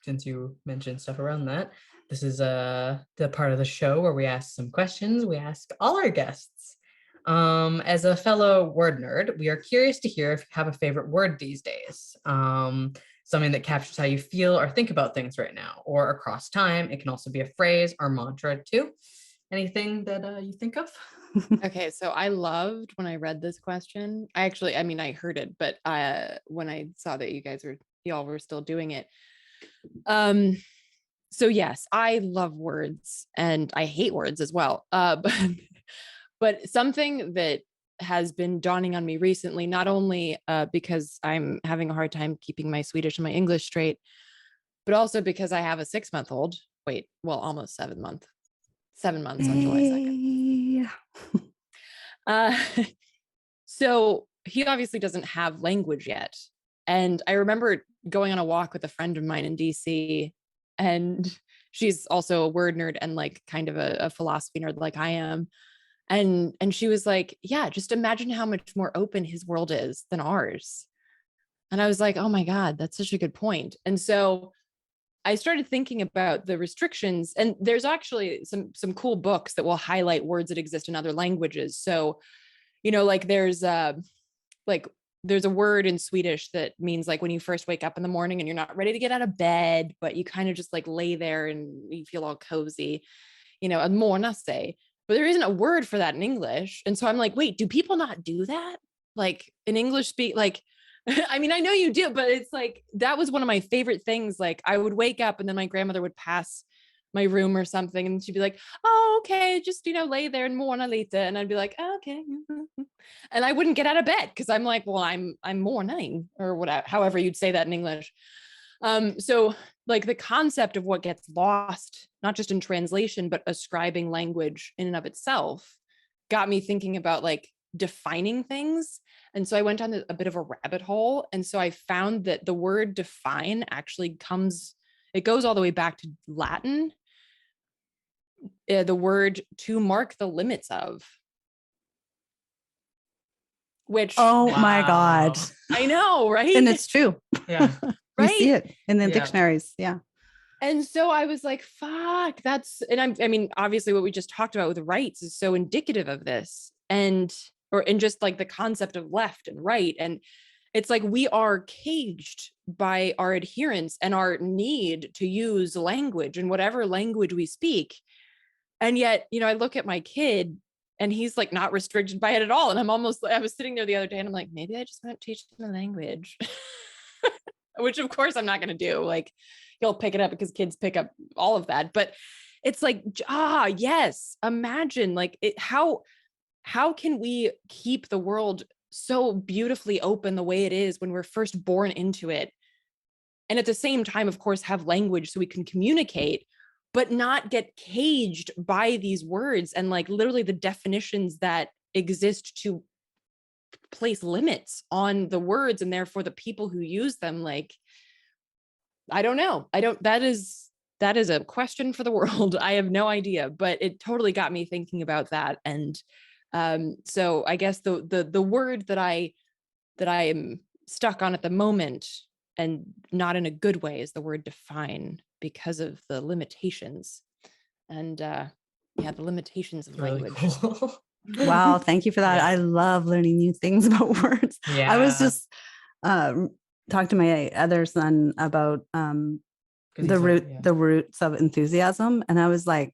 since you mentioned stuff around that, this is the part of the show where we ask some questions. We ask all our guests. As a fellow word nerd, we are curious to hear if you have a favorite word these days. Something that captures how you feel or think about things right now, or across time. It can also be a phrase or mantra too. Anything that you think of? Okay, so I loved when I read this question. I heard it, but when I saw that y'all were still doing it. So yes, I love words and I hate words as well. But something that has been dawning on me recently, not only because I'm having a hard time keeping my Swedish and my English straight, but also because I have a 6-month-old. Almost 7 months. 7 months on July 2nd. So he obviously doesn't have language yet. And I remember going on a walk with a friend of mine in DC, and she's also a word nerd and like kind of a philosophy nerd like I am. And she was like, yeah, just imagine how much more open his world is than ours. And I was like, oh my God, that's such a good point. And so I started thinking about the restrictions, and there's actually some cool books that will highlight words that exist in other languages. So, like there's a word in Swedish that means like when you first wake up in the morning and you're not ready to get out of bed, but you kind of just like lay there and you feel all cozy, a morna say. but there isn't a word for that in English. And so I'm like, wait, do people not do that? Like in English speak, like, I mean, I know you do, but it's like, that was one of my favorite things. Like I would wake up and then my grandmother would pass my room or something. And she'd be like, oh, okay, just, lay there and morna later. And I'd be like, oh, okay. And I wouldn't get out of bed because I'm like, well, I'm mourning or whatever, however you'd say that in English. So like the concept of what gets lost, not just in translation, but ascribing language in and of itself got me thinking about like defining things. And so I went down a bit of a rabbit hole. And so I found that the word define actually it goes all the way back to Latin. The word to mark the limits of. Which, oh my God. I know, right? And it's true. Yeah. You Right? see it in the dictionaries. Yeah. And so I was like, fuck, I mean, obviously what we just talked about with rights is so indicative of this and just like the concept of left and right. And it's like, we are caged by our adherence and our need to use language and whatever language we speak. And yet, I look at my kid and he's like not restricted by it at all. And I was sitting there the other day and I'm like, maybe I just won't teach him the language, which of course I'm not going to do. Like he'll pick it up because kids pick up all of that. But it's like, yes, imagine like how can we keep the world so beautifully open the way it is when we're first born into it? And at the same time, of course, have language so we can communicate, but not get caged by these words and like literally the definitions that exist to place limits on the words and therefore the people who use them. Like, I don't know. That is a question for the world. I have no idea, but it totally got me thinking about that. And so I guess the word that I am stuck on at the moment, and not in a good way, is the word define, because of the limitations and the limitations of language. Really cool. Wow. Thank you for that. Yeah. I love learning new things about words. Yeah. I was just talking to my other son about the roots of enthusiasm. And I was like,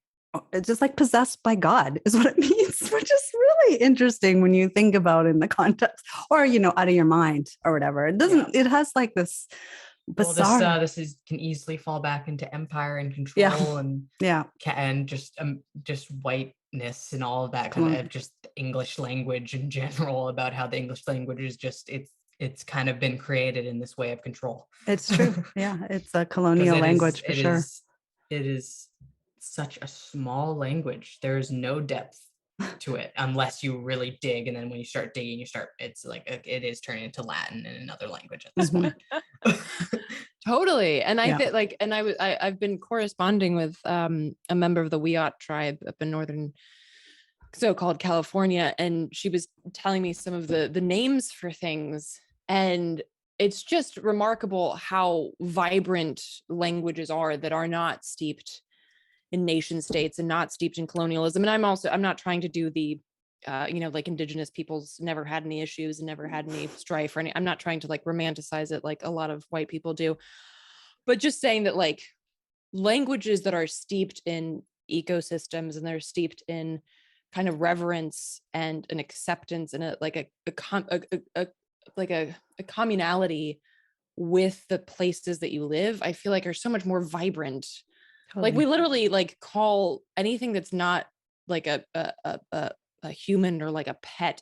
it's just like possessed by God is what it means, which is really interesting when you think about it in the context, or, out of your mind or whatever. It doesn't, it has like this bizarre. Well, this can easily fall back into empire and control and just whiteness and all of that kind of just English language in general, about how the English language is just, it's kind of been created in this way of control. It's true. Yeah. It's a colonial language for sure. It is such a small language. There's no depth to it unless you really dig. And then when you start digging, it's like, it is turning into Latin and another language at this point. Totally. And I think like, and I've been corresponding with a member of the Wiat tribe up in northern so-called California. And she was telling me some of the names for things. And it's just remarkable how vibrant languages are that are not steeped in nation states and not steeped in colonialism. And I'm not trying to do the, like indigenous peoples never had any issues and never had any strife or I'm not trying to like romanticize it like a lot of white people do, but just saying that like languages that are steeped in ecosystems and they're steeped in kind of reverence and an acceptance and a communality with the places that you live, I feel like are so much more vibrant. Totally. Like we literally like call anything that's not like a human or like a pet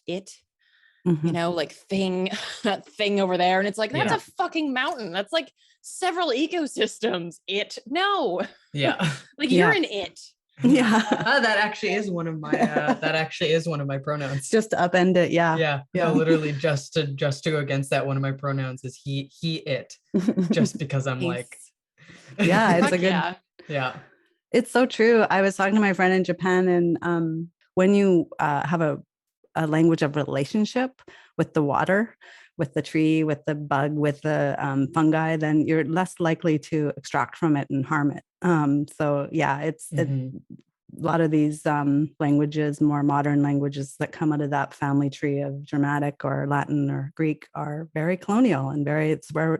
like thing, that thing over there. And it's like, that's a fucking mountain. That's like several ecosystems. Yeah. Like you're an it. Yeah. That actually is one of my pronouns. Just to upend it. Yeah. No, literally just to go against that, one of my pronouns is he, it, just because I'm like, yeah, it's a good, yeah. It's so true. I was talking to my friend in Japan, and when you have a language of relationship with the water, with the tree, with the bug, with the fungi, then you're less likely to extract from it and harm it. So yeah, it's a lot of these languages, more modern languages that come out of that family tree of Germanic or Latin or Greek are very colonial and it's where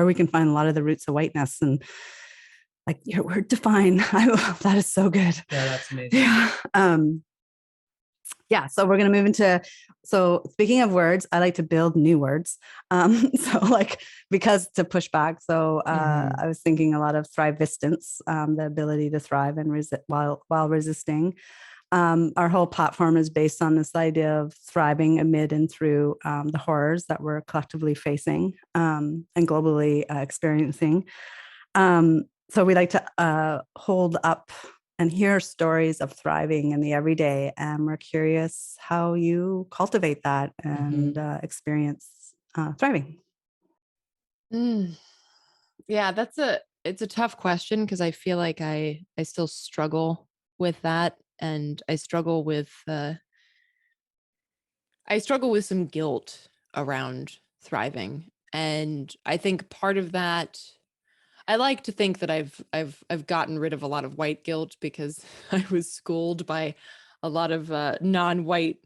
we can find a lot of the roots of whiteness. And like your word define, that is so good. Yeah, that's amazing. Yeah. Yeah, so we're going to move into, so speaking of words, I like to build new words. So like, because to push back. So I was thinking a lot of thrivistance, the ability to thrive and while resisting. Our whole platform is based on this idea of thriving amid and through the horrors that we're collectively facing and globally experiencing. So we like to hold up and hear stories of thriving in the everyday. And we're curious how you cultivate that and experience thriving. Yeah, it's a tough question because I feel like I still struggle with that, and I struggle with some guilt around thriving. And I think part of that, I like to think that I've gotten rid of a lot of white guilt because I was schooled by a lot of non-white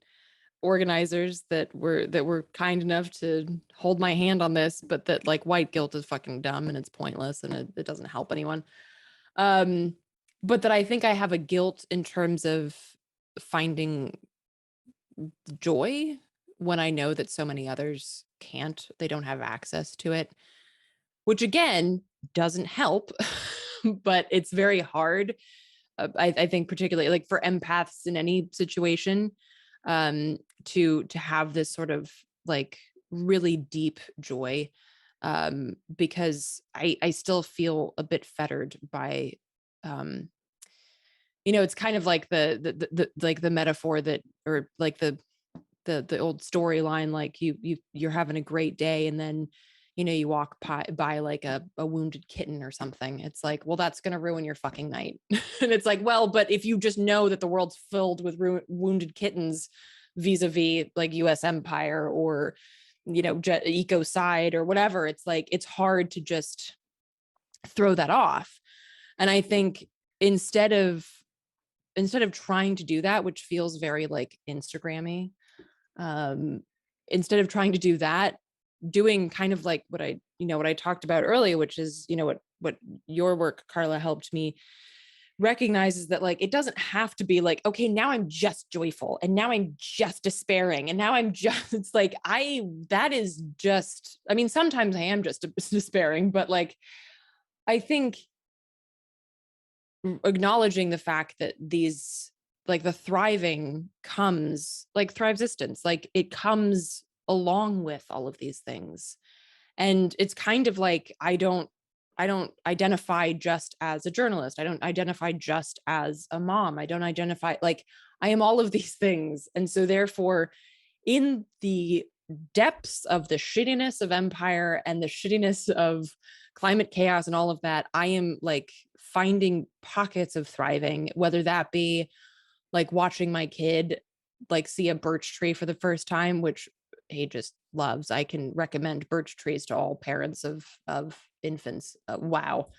organizers that were kind enough to hold my hand on this, but that like white guilt is fucking dumb and it's pointless and it doesn't help anyone. But that I think I have a guilt in terms of finding joy when I know that so many others can't, they don't have access to it, which again doesn't help. But it's very hard. I think particularly like for empaths in any situation, to have this sort of like really deep joy, because I still feel a bit fettered by, it's kind of like the like the metaphor that, or like the old storyline, like you're having a great day and then you walk by like a wounded kitten or something. It's like, well, that's going to ruin your fucking night. And it's like, well, but if you just know that the world's filled with wounded kittens vis-a-vis like US empire or ecocide or whatever, it's like it's hard to just throw that off. And I think instead of trying to do that, which feels very like Instagrammy, instead of trying to do that, doing kind of like what I talked about earlier, which is, what your work, Carla, helped me recognize, is that like, it doesn't have to be like, okay, now I'm just joyful and now I'm just despairing and now I'm just, it's like, that is just, I mean, sometimes I am just despairing, but like, I think acknowledging the fact that these, like the thriving comes, like thrivesistance, like it comes along with all of these things. And it's kind of like, I don't identify just as a journalist. I don't identify just as a mom. I don't identify, like, I am all of these things. And so therefore, in the depths of the shittiness of empire and the shittiness of climate chaos and all of that, I am like finding pockets of thriving, whether that be like watching my kid like see a birch tree for the first time, which he just loves. I can recommend birch trees to all parents of infants. Wow.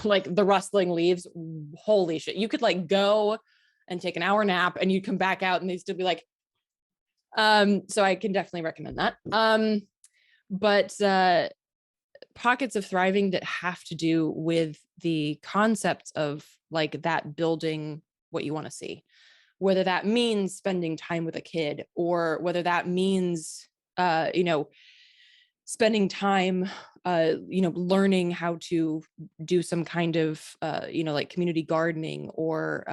Like the rustling leaves, holy shit. You could like go and take an hour nap and you'd come back out and they'd still be like, so I can definitely recommend that. But pockets of thriving that have to do with the concepts of like that building what you want to see, whether that means spending time with a kid or whether that means, spending time, learning how to do some kind of, like community gardening or,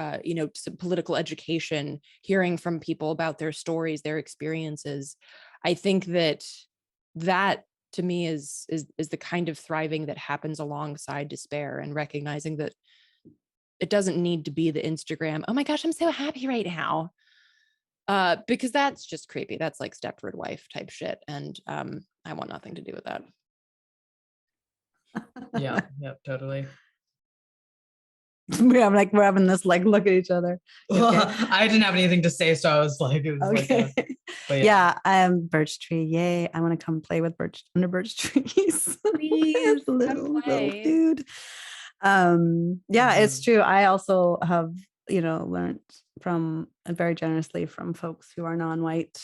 some political education, hearing from people about their stories, their experiences. I think that to me is the kind of thriving that happens alongside despair, and recognizing that it doesn't need to be the Instagram, oh my gosh, I'm so happy right now. Because that's just creepy. That's like Stepford Wife type shit. And I want nothing to do with that. Yeah, totally. I'm like, we're having this like look at each other. Well, I didn't have anything to say, so I was like, it was Okay. but yeah, birch tree. Yay. I want to come play with under birch trees. Please, little dude. It's true. I also have, learned from very generously from folks who are non-white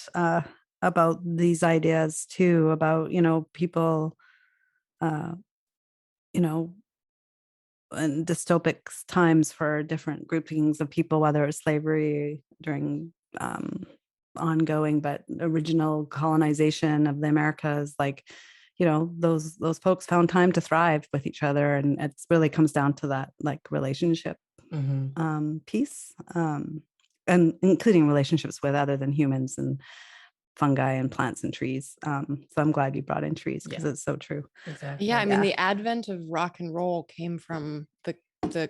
about these ideas too, about, people, in dystopic times for different groupings of people, whether it's slavery during ongoing, but original colonization of the Americas, like, you know, those folks found time to thrive with each other, and it really comes down to that like relationship piece, and including relationships with other than humans and fungi and plants and trees. So I'm glad you brought in trees, because it's so true. Exactly. Yeah, I mean, the advent of rock and roll came from the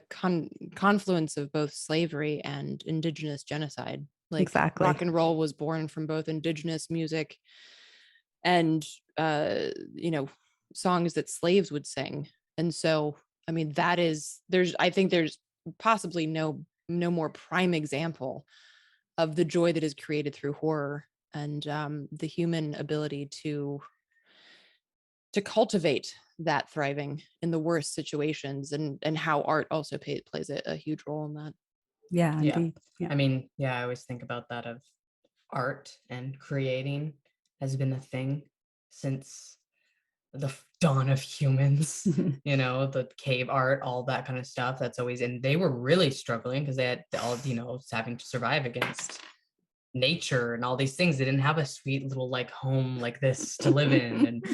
confluence of both slavery and indigenous genocide. Like, Exactly. rock and roll was born from both indigenous music and you know, songs that slaves would sing. And so, I mean, I think there's possibly no more prime example of the joy that is created through horror and the human ability to cultivate that thriving in the worst situations, and how art also plays a huge role in that. Yeah, indeed. Yeah. I mean, yeah, I always think about that, of art and creating has been a thing since the dawn of humans. You know, the cave art, all that kind of stuff. That's always, and they were really struggling because they had all, you know, having to survive against nature and all these things. They didn't have a sweet little like home like this to live in, and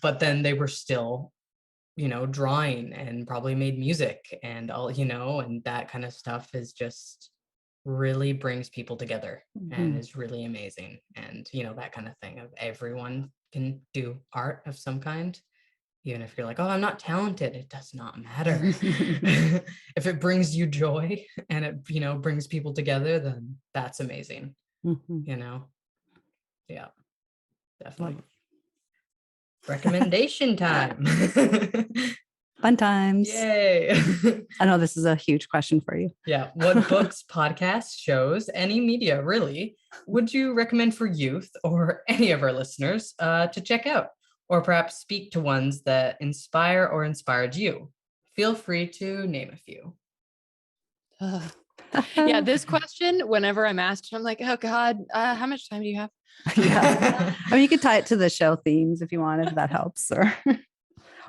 but then they were still, you know, drawing and probably made music and all, you know, and that kind of stuff is just really brings people together and is really amazing. And, you know, that kind of thing of everyone can do art of some kind, even if you're like, oh, I'm not talented, it does not matter. If it brings you joy and it, you know, brings people together, then that's amazing. You know? Yeah, definitely. Recommendation time. Fun times. Yay. I know this is a huge question for you. Yeah. What books, podcasts, shows, any media really would you recommend for youth or any of our listeners to check out, or perhaps speak to ones that inspire or inspired you? Feel free to name a few. Yeah, this question, whenever I'm asked, I'm like, oh God, how much time do you have? Yeah. I mean, you could tie it to the show themes if you want, if that helps. Or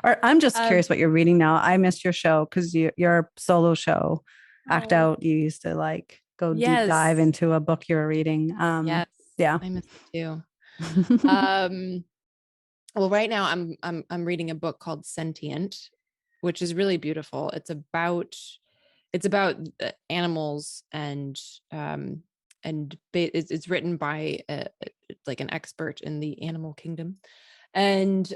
I'm just curious what you're reading now. I missed your show because your solo show, Act Out, you used to like go deep dive into a book you were reading. Yes. Yeah. I missed it too. Well, right now I'm reading a book called Sentient, which is really beautiful. It's about animals, and it's written by like an expert in the animal kingdom, and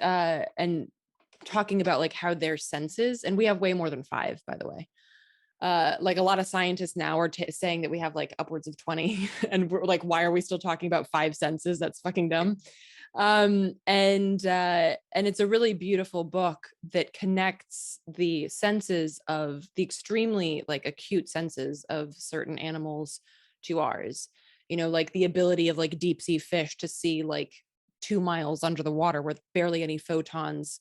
talking about like how their senses, and we have way more than 5, by the way. Like a lot of scientists now are saying that we have like upwards of 20, and we're like, why are we still talking about 5 senses? That's fucking dumb. And it's a really beautiful book that connects the senses of the extremely like acute senses of certain animals to ours, you know, like the ability of like deep sea fish to see like 2 miles under the water where barely any photons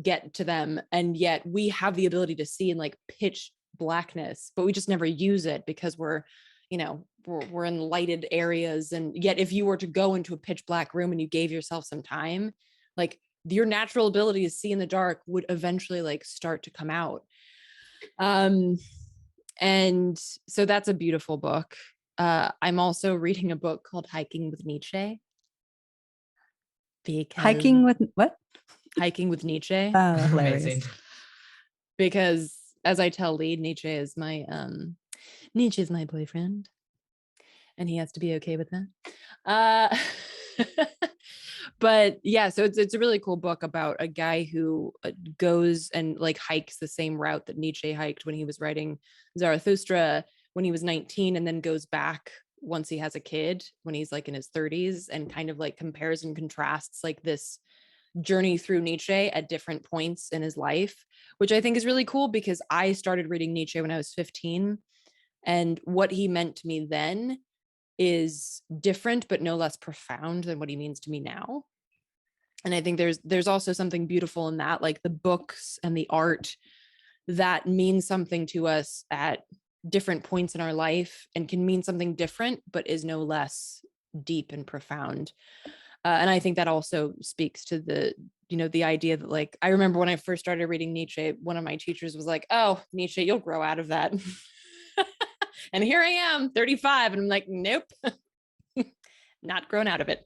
get to them. And yet we have the ability to see in like pitch blackness, but we just never use it because we're in lighted areas. And yet if you were to go into a pitch black room and you gave yourself some time, like your natural ability to see in the dark would eventually like start to come out. And so that's a beautiful book. I'm also reading a book called Hiking with Nietzsche. Hiking with what? Hiking with Nietzsche. Amazing. Because as I tell Lee, Nietzsche is my boyfriend, and he has to be okay with that. But yeah, so it's a really cool book about a guy who goes and like hikes the same route that Nietzsche hiked when he was writing Zarathustra when he was 19, and then goes back once he has a kid when he's like in his 30s, and kind of like compares and contrasts like this journey through Nietzsche at different points in his life, which I think is really cool because I started reading Nietzsche when I was 15, and what he meant to me then is different but no less profound than what he means to me now. And I think there's also something beautiful in that, like the books and the art that means something to us at different points in our life and can mean something different but is no less deep and profound. And I think that also speaks to the idea that, like, I remember when I first started reading Nietzsche, one of my teachers was like, oh, Nietzsche, you'll grow out of that. And here I am, 35. And I'm like, nope, not grown out of it.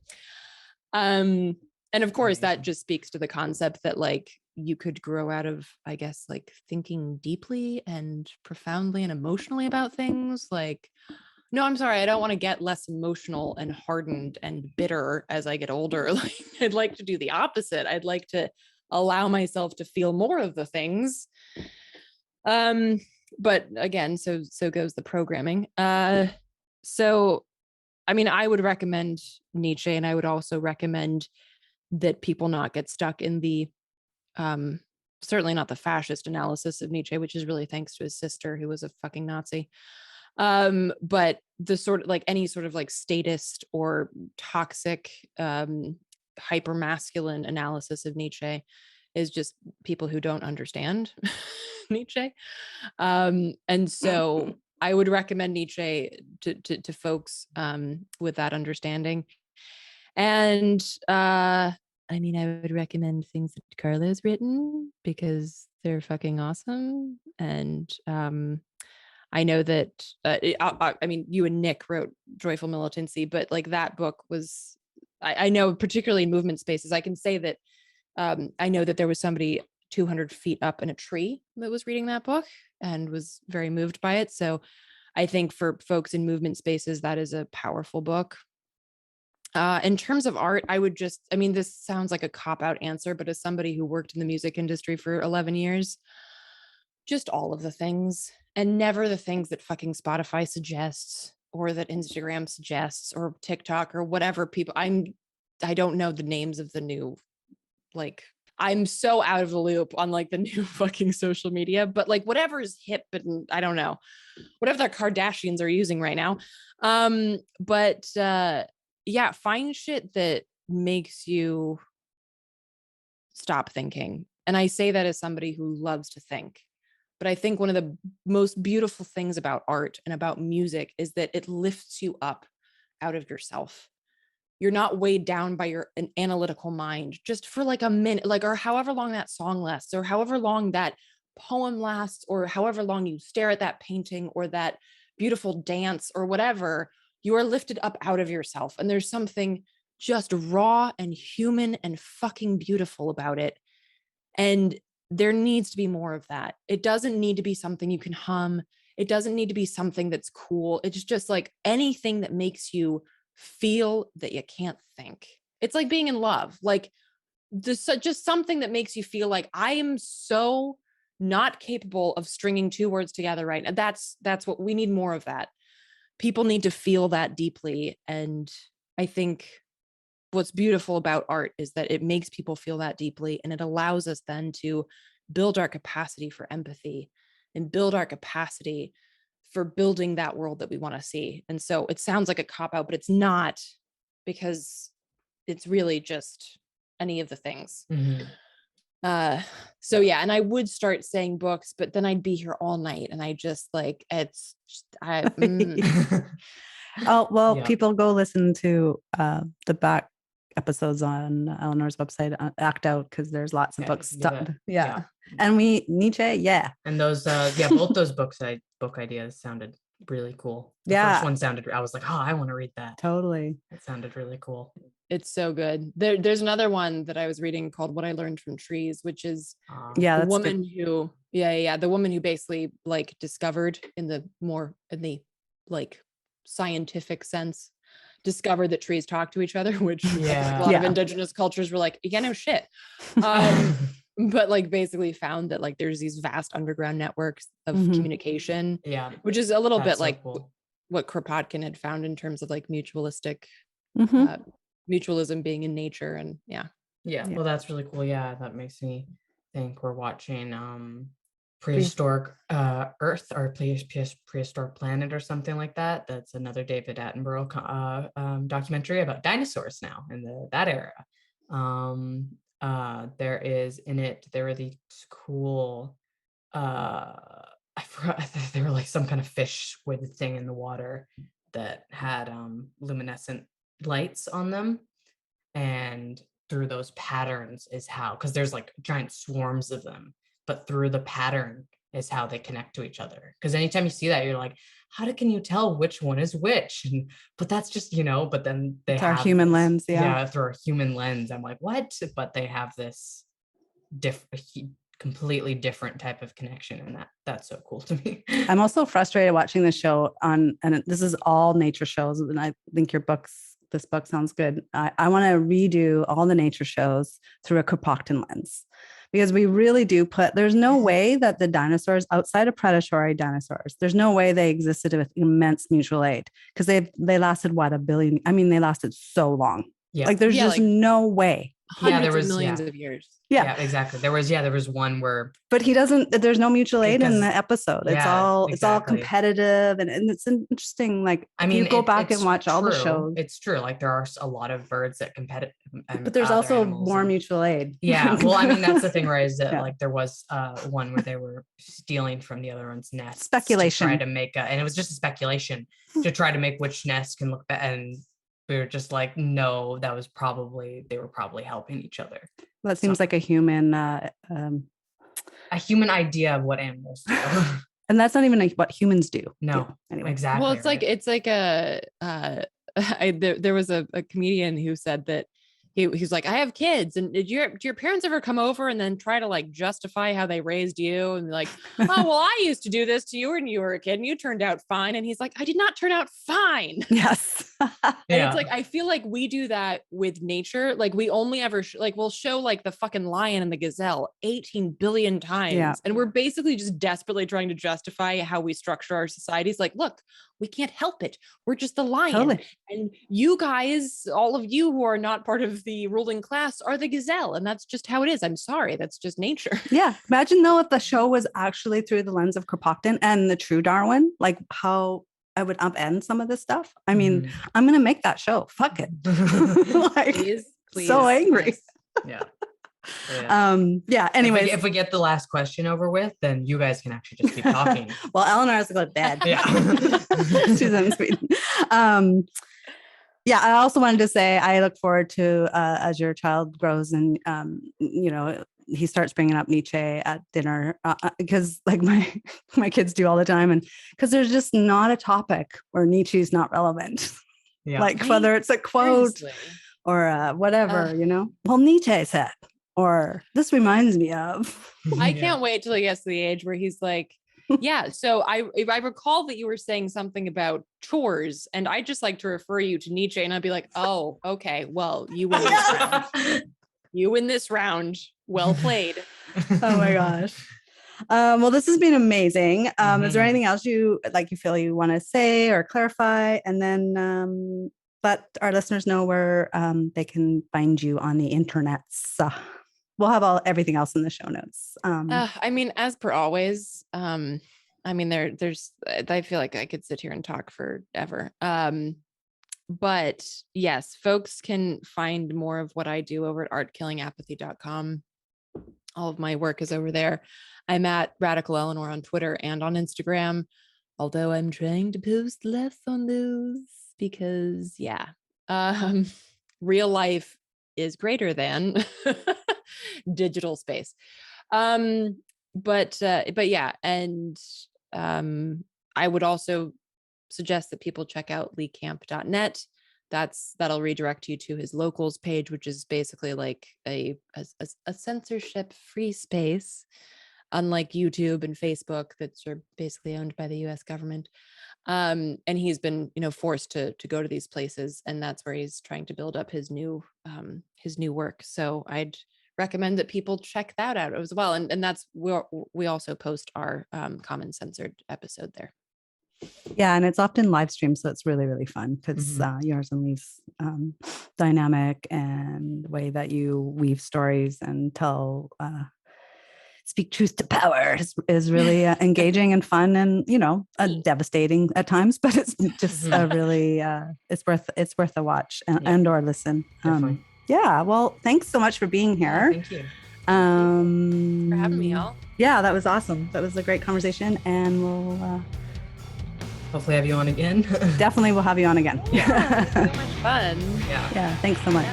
And of course, that just speaks to the concept that like you could grow out of, I guess, like thinking deeply and profoundly and emotionally about things. Like, no, I'm sorry, I don't want to get less emotional and hardened and bitter as I get older. Like, I'd like to do the opposite. I'd like to allow myself to feel more of the things. But again, so goes the programming. So, I mean, I would recommend Nietzsche, and I would also recommend that people not get stuck in the, certainly not the fascist analysis of Nietzsche, which is really thanks to his sister, who was a fucking Nazi. But the sort of like any sort of like statist or toxic, hyper masculine analysis of Nietzsche is just people who don't understand Nietzsche. And so I would recommend Nietzsche to folks with that understanding. And I mean, I would recommend things that Carla's written because they're fucking awesome. And I know that, I mean, you and Nick wrote Joyful Militancy, but like that book was, I know particularly in movement spaces, I can say that I know that there was somebody 200 feet up in a tree that was reading that book and was very moved by it. So I think for folks in movement spaces, that is a powerful book. In terms of art, I would just, I mean, this sounds like a cop-out answer, but as somebody who worked in the music industry for 11 years, just all of the things, and never the things that fucking Spotify suggests or that Instagram suggests or TikTok or whatever people, I don't know the names of the new, like, I'm so out of the loop on like the new fucking social media, but like whatever is hip and I don't know, whatever the Kardashians are using right now. But yeah, find shit that makes you stop thinking. And I say that as somebody who loves to think. But I think one of the most beautiful things about art and about music is that it lifts you up out of yourself. You're not weighed down by an analytical mind just for like a minute, like, or however long that song lasts, or however long that poem lasts, or however long you stare at that painting or that beautiful dance or whatever. You are lifted up out of yourself. And there's something just raw and human and fucking beautiful about it. And there needs to be more of that. It doesn't need to be something you can hum. It doesn't need to be something that's cool. It's just like anything that makes you feel that you can't think. It's like being in love, like this, just something that makes you feel like I am so not capable of stringing two words together right now. That's what we need, more of that. People need to feel that deeply. And I think what's beautiful about art is that it makes people feel that deeply, and it allows us then to build our capacity for empathy and build our capacity for building that world that we want to see. And so it sounds like a cop-out, but it's not, because it's really just any of the things. So yeah, and I would start saying books, but then I'd be here all night, and I just like, it's Oh, well, Yeah. people go listen to the back episodes on Eleanor's website, Act Out, because there's lots of Yeah, books. you can do that. Yeah. And Nietzsche, yeah. And those, both those book ideas sounded really cool. The Yeah. first one sounded, I was like, oh, I want to read that. Totally. It sounded really cool. It's so good. There's another one that I was reading called What I Learned from Trees, which is Yeah, the that's woman good. who, the woman who basically like discovered in the like scientific sense, discovered that trees talk to each other, which I think a lot of indigenous cultures were like, yeah, no shit. But like basically found that like there's these vast underground networks of communication, which is a little bit like cool. what Kropotkin had found in terms of like mutualistic mutualism being in nature. And well, that's really cool. Yeah, that makes me think we're watching Prehistoric Earth or Prehistoric Planet or something like that. That's another David Attenborough documentary about dinosaurs now in that era. There is in it, there were these cool I forgot, they were like some kind of fish squid thing in the water that had luminescent lights on them, and through those patterns is how, because there's like giant swarms of them, but through the pattern is how they connect to each other. Because anytime you see that, you're like, can you tell which one is which? But that's just, but then they It's have our human this- lens. Yeah. through our human lens. I'm like, what? But they have this completely different type of connection, and that's so cool to me. I'm also frustrated watching the show and this is all nature shows, and I think this book sounds good. I want to redo all the nature shows through a Kropotkin lens, because we really do there's no way that the dinosaurs outside of predatory dinosaurs, there's no way they existed with immense mutual aid, because they lasted a billion. I mean, they lasted so long. Yeah. Like there's just no way. Hundreds of millions of years. Yeah, exactly. There was one where, but there's no mutual aid in the episode. It's all competitive, and it's interesting. Like, I mean, you go back and watch all the shows. It's true. Like there are a lot of birds that compete, but there's also more mutual aid. Yeah. Well, I mean, that's the thing, right? Is that like there was one where they were stealing from the other one's nest. Speculation. To try to make and it was just a speculation to try to make which nest can look better. And we were just like, no, they were probably helping each other. Well, that seems like a human idea of what animals do. And that's not even what humans do. No, anyway. Exactly. Well, it's like there was a comedian who said that he's like, I have kids, and did your parents ever come over and then try to like justify how they raised you and be like, oh, well, I used to do this to you when you were a kid and you turned out fine. And he's like, I did not turn out fine. Yes. And it's like, I feel like we do that with nature. Like we only ever we'll show like the fucking lion and the gazelle 18 billion times. Yeah. And we're basically just desperately trying to justify how we structure our societies. Like, look, we can't help it. We're just the lion. Totally. And you guys, all of you who are not part of the ruling class, are the gazelle. And that's just how it is. I'm sorry. That's just nature. Yeah. Imagine though, if the show was actually through the lens of Kropotkin and the true Darwin, like how I would upend some of this stuff. I mean, I'm going to make that show. Fuck it. Like, please. So angry. Yeah. Yeah. Anyways, if we get the last question over with, then you guys can actually just keep talking. Well, Eleanor has to go to bed. Yeah. She's in Sweden. Yeah. I also wanted to say, I look forward to, as your child grows and, he starts bringing up Nietzsche at dinner, because like my kids do all the time. And because there's just not a topic where Nietzsche is not relevant. Yeah. Like whether it's a quote or whatever, well, Nietzsche said, or this reminds me of. I can't wait till he gets to the age where he's like, yeah. So I recall that you were saying something about chores, and I just like to refer you to Nietzsche, and I'd be like, oh, okay, well, you win this round. You win this round. Well played. Oh my gosh. Well, this has been amazing. Is there anything else you feel you want to say or clarify? And then let our listeners know where they can find you on the internets. We'll have everything else in the show notes. I mean, as per always, there's I feel like I could sit here and talk forever. But yes, folks can find more of what I do over at artkillingapathy.com. All of my work is over there. I'm at Radical Eleanor on Twitter and on Instagram, although I'm trying to post less on those because real life is greater than digital space. But yeah. And I would also suggest that people check out leecamp.net. That'll redirect you to his locals page, which is basically like a censorship free space, unlike YouTube and Facebook that's are basically owned by the US government. And he's been, forced to go to these places, and that's where he's trying to build up his new work. So I'd recommend that people check that out as well. And that's where we also post our Common Censored episode there. Yeah, and it's often live streamed, so it's really, really fun because yours and Lee's dynamic and the way that you weave stories and speak truth to power is really engaging and fun, and devastating at times, but it's just really it's worth a watch and or listen. Yeah, well, thanks so much for being here. Thank you for having me, y'all. Yeah, that was awesome. That was a great conversation, and we'll hopefully have you on again. Definitely we'll have you on again. Yeah, so much fun. Yeah, thanks so much.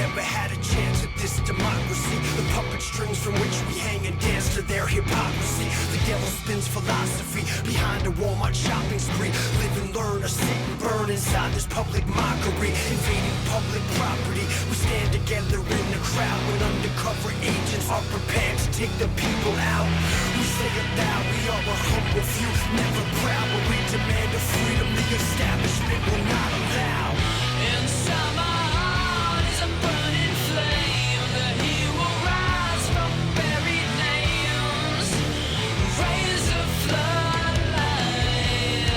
never had a chance at this democracy. The puppet strings from which we hang and dance to their hypocrisy. The devil spins philosophy behind a Walmart shopping spree. Live and learn or sit and burn inside this public mockery. Invading public property, we stand together in the crowd when undercover agents are prepared to take the people out. We say it loud, we are a humble few, never proud, but we demand a freedom the establishment will not allow. Inside my heart is a burning flame, that he will rise from buried names, raise a floodlight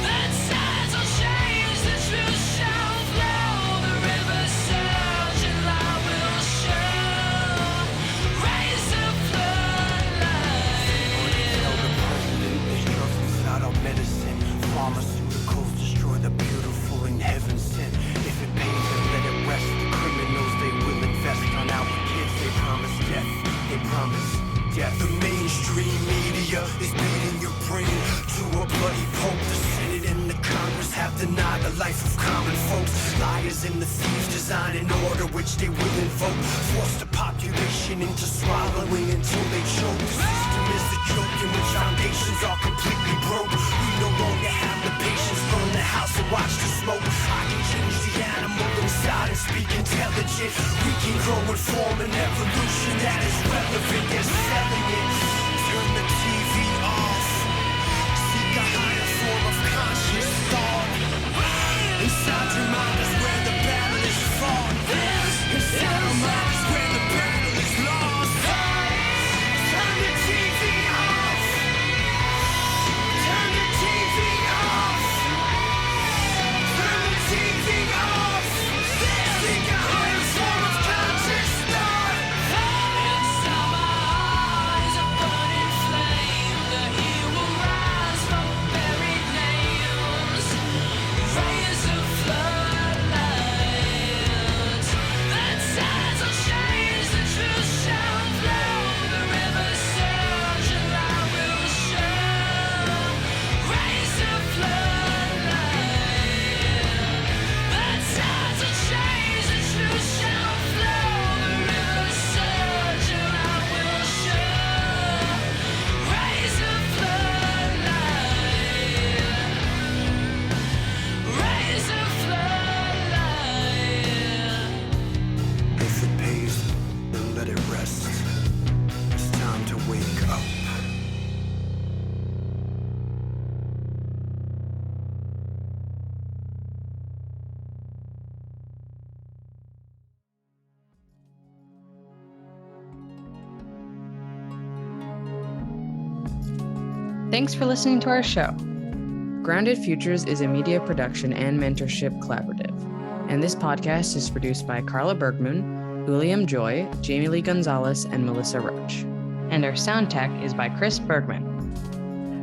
that sides will change, the truth shall flow, the river surge and light will show, raise a floodlight. Tell the president there's drugs inside our medicine, pharmaceuticals destroy the beautiful in heaven sent. If it pays them, let it rest. The criminals, they will invest on our kids. They promise death, they promise death. The mainstream media is beating your brain to a bloody pope. The Senate and the Congress have denied the life of common folks. Liars and the thieves design an order which they will invoke. Force the population into swallowing until they choke. The system is a joke in which foundations are completely broke. We no longer have the patience, burn the house and watch the smoke. I can change the animal inside and speak intelligent. We can grow and form an evolution that is relevant. They're selling it. Turn the TV off. Seek a higher form of conscious thought. Inside your mind is where the battle is fought. Inside our mind is where the battle is lost. Turn the TV off. Turn the TV off. Turn the TV off. Seek a higher form of conscious thought. Inside my heart is a burning flame, that he will rise from buried names, raise a floodlight that sides will change, the truth shall flow, the river surge and light will show, raise a floodlight that sides will change, the truth shall flow, the river surge and light will show, raise a floodlight, raise a floodlight. If it pays, then let it rest. It's time to wake up. Thanks for listening to our show. Grounded Futures is a media production and mentorship collaborative, and this podcast is produced by Carla Bergman, William Joy, Jamie Lee Gonzalez, and Melissa Roach. And our sound tech is by Chris Bergman.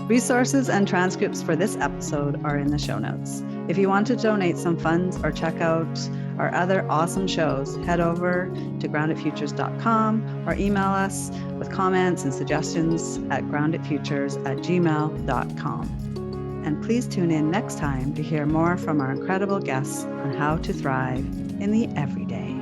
Resources and transcripts for this episode are in the show notes. If you want to donate some funds or check out our other awesome shows, head over to groundedfutures.com or email us with comments and suggestions at groundedfutures@gmail.com. And please tune in next time to hear more from our incredible guests on how to thrive in the everyday.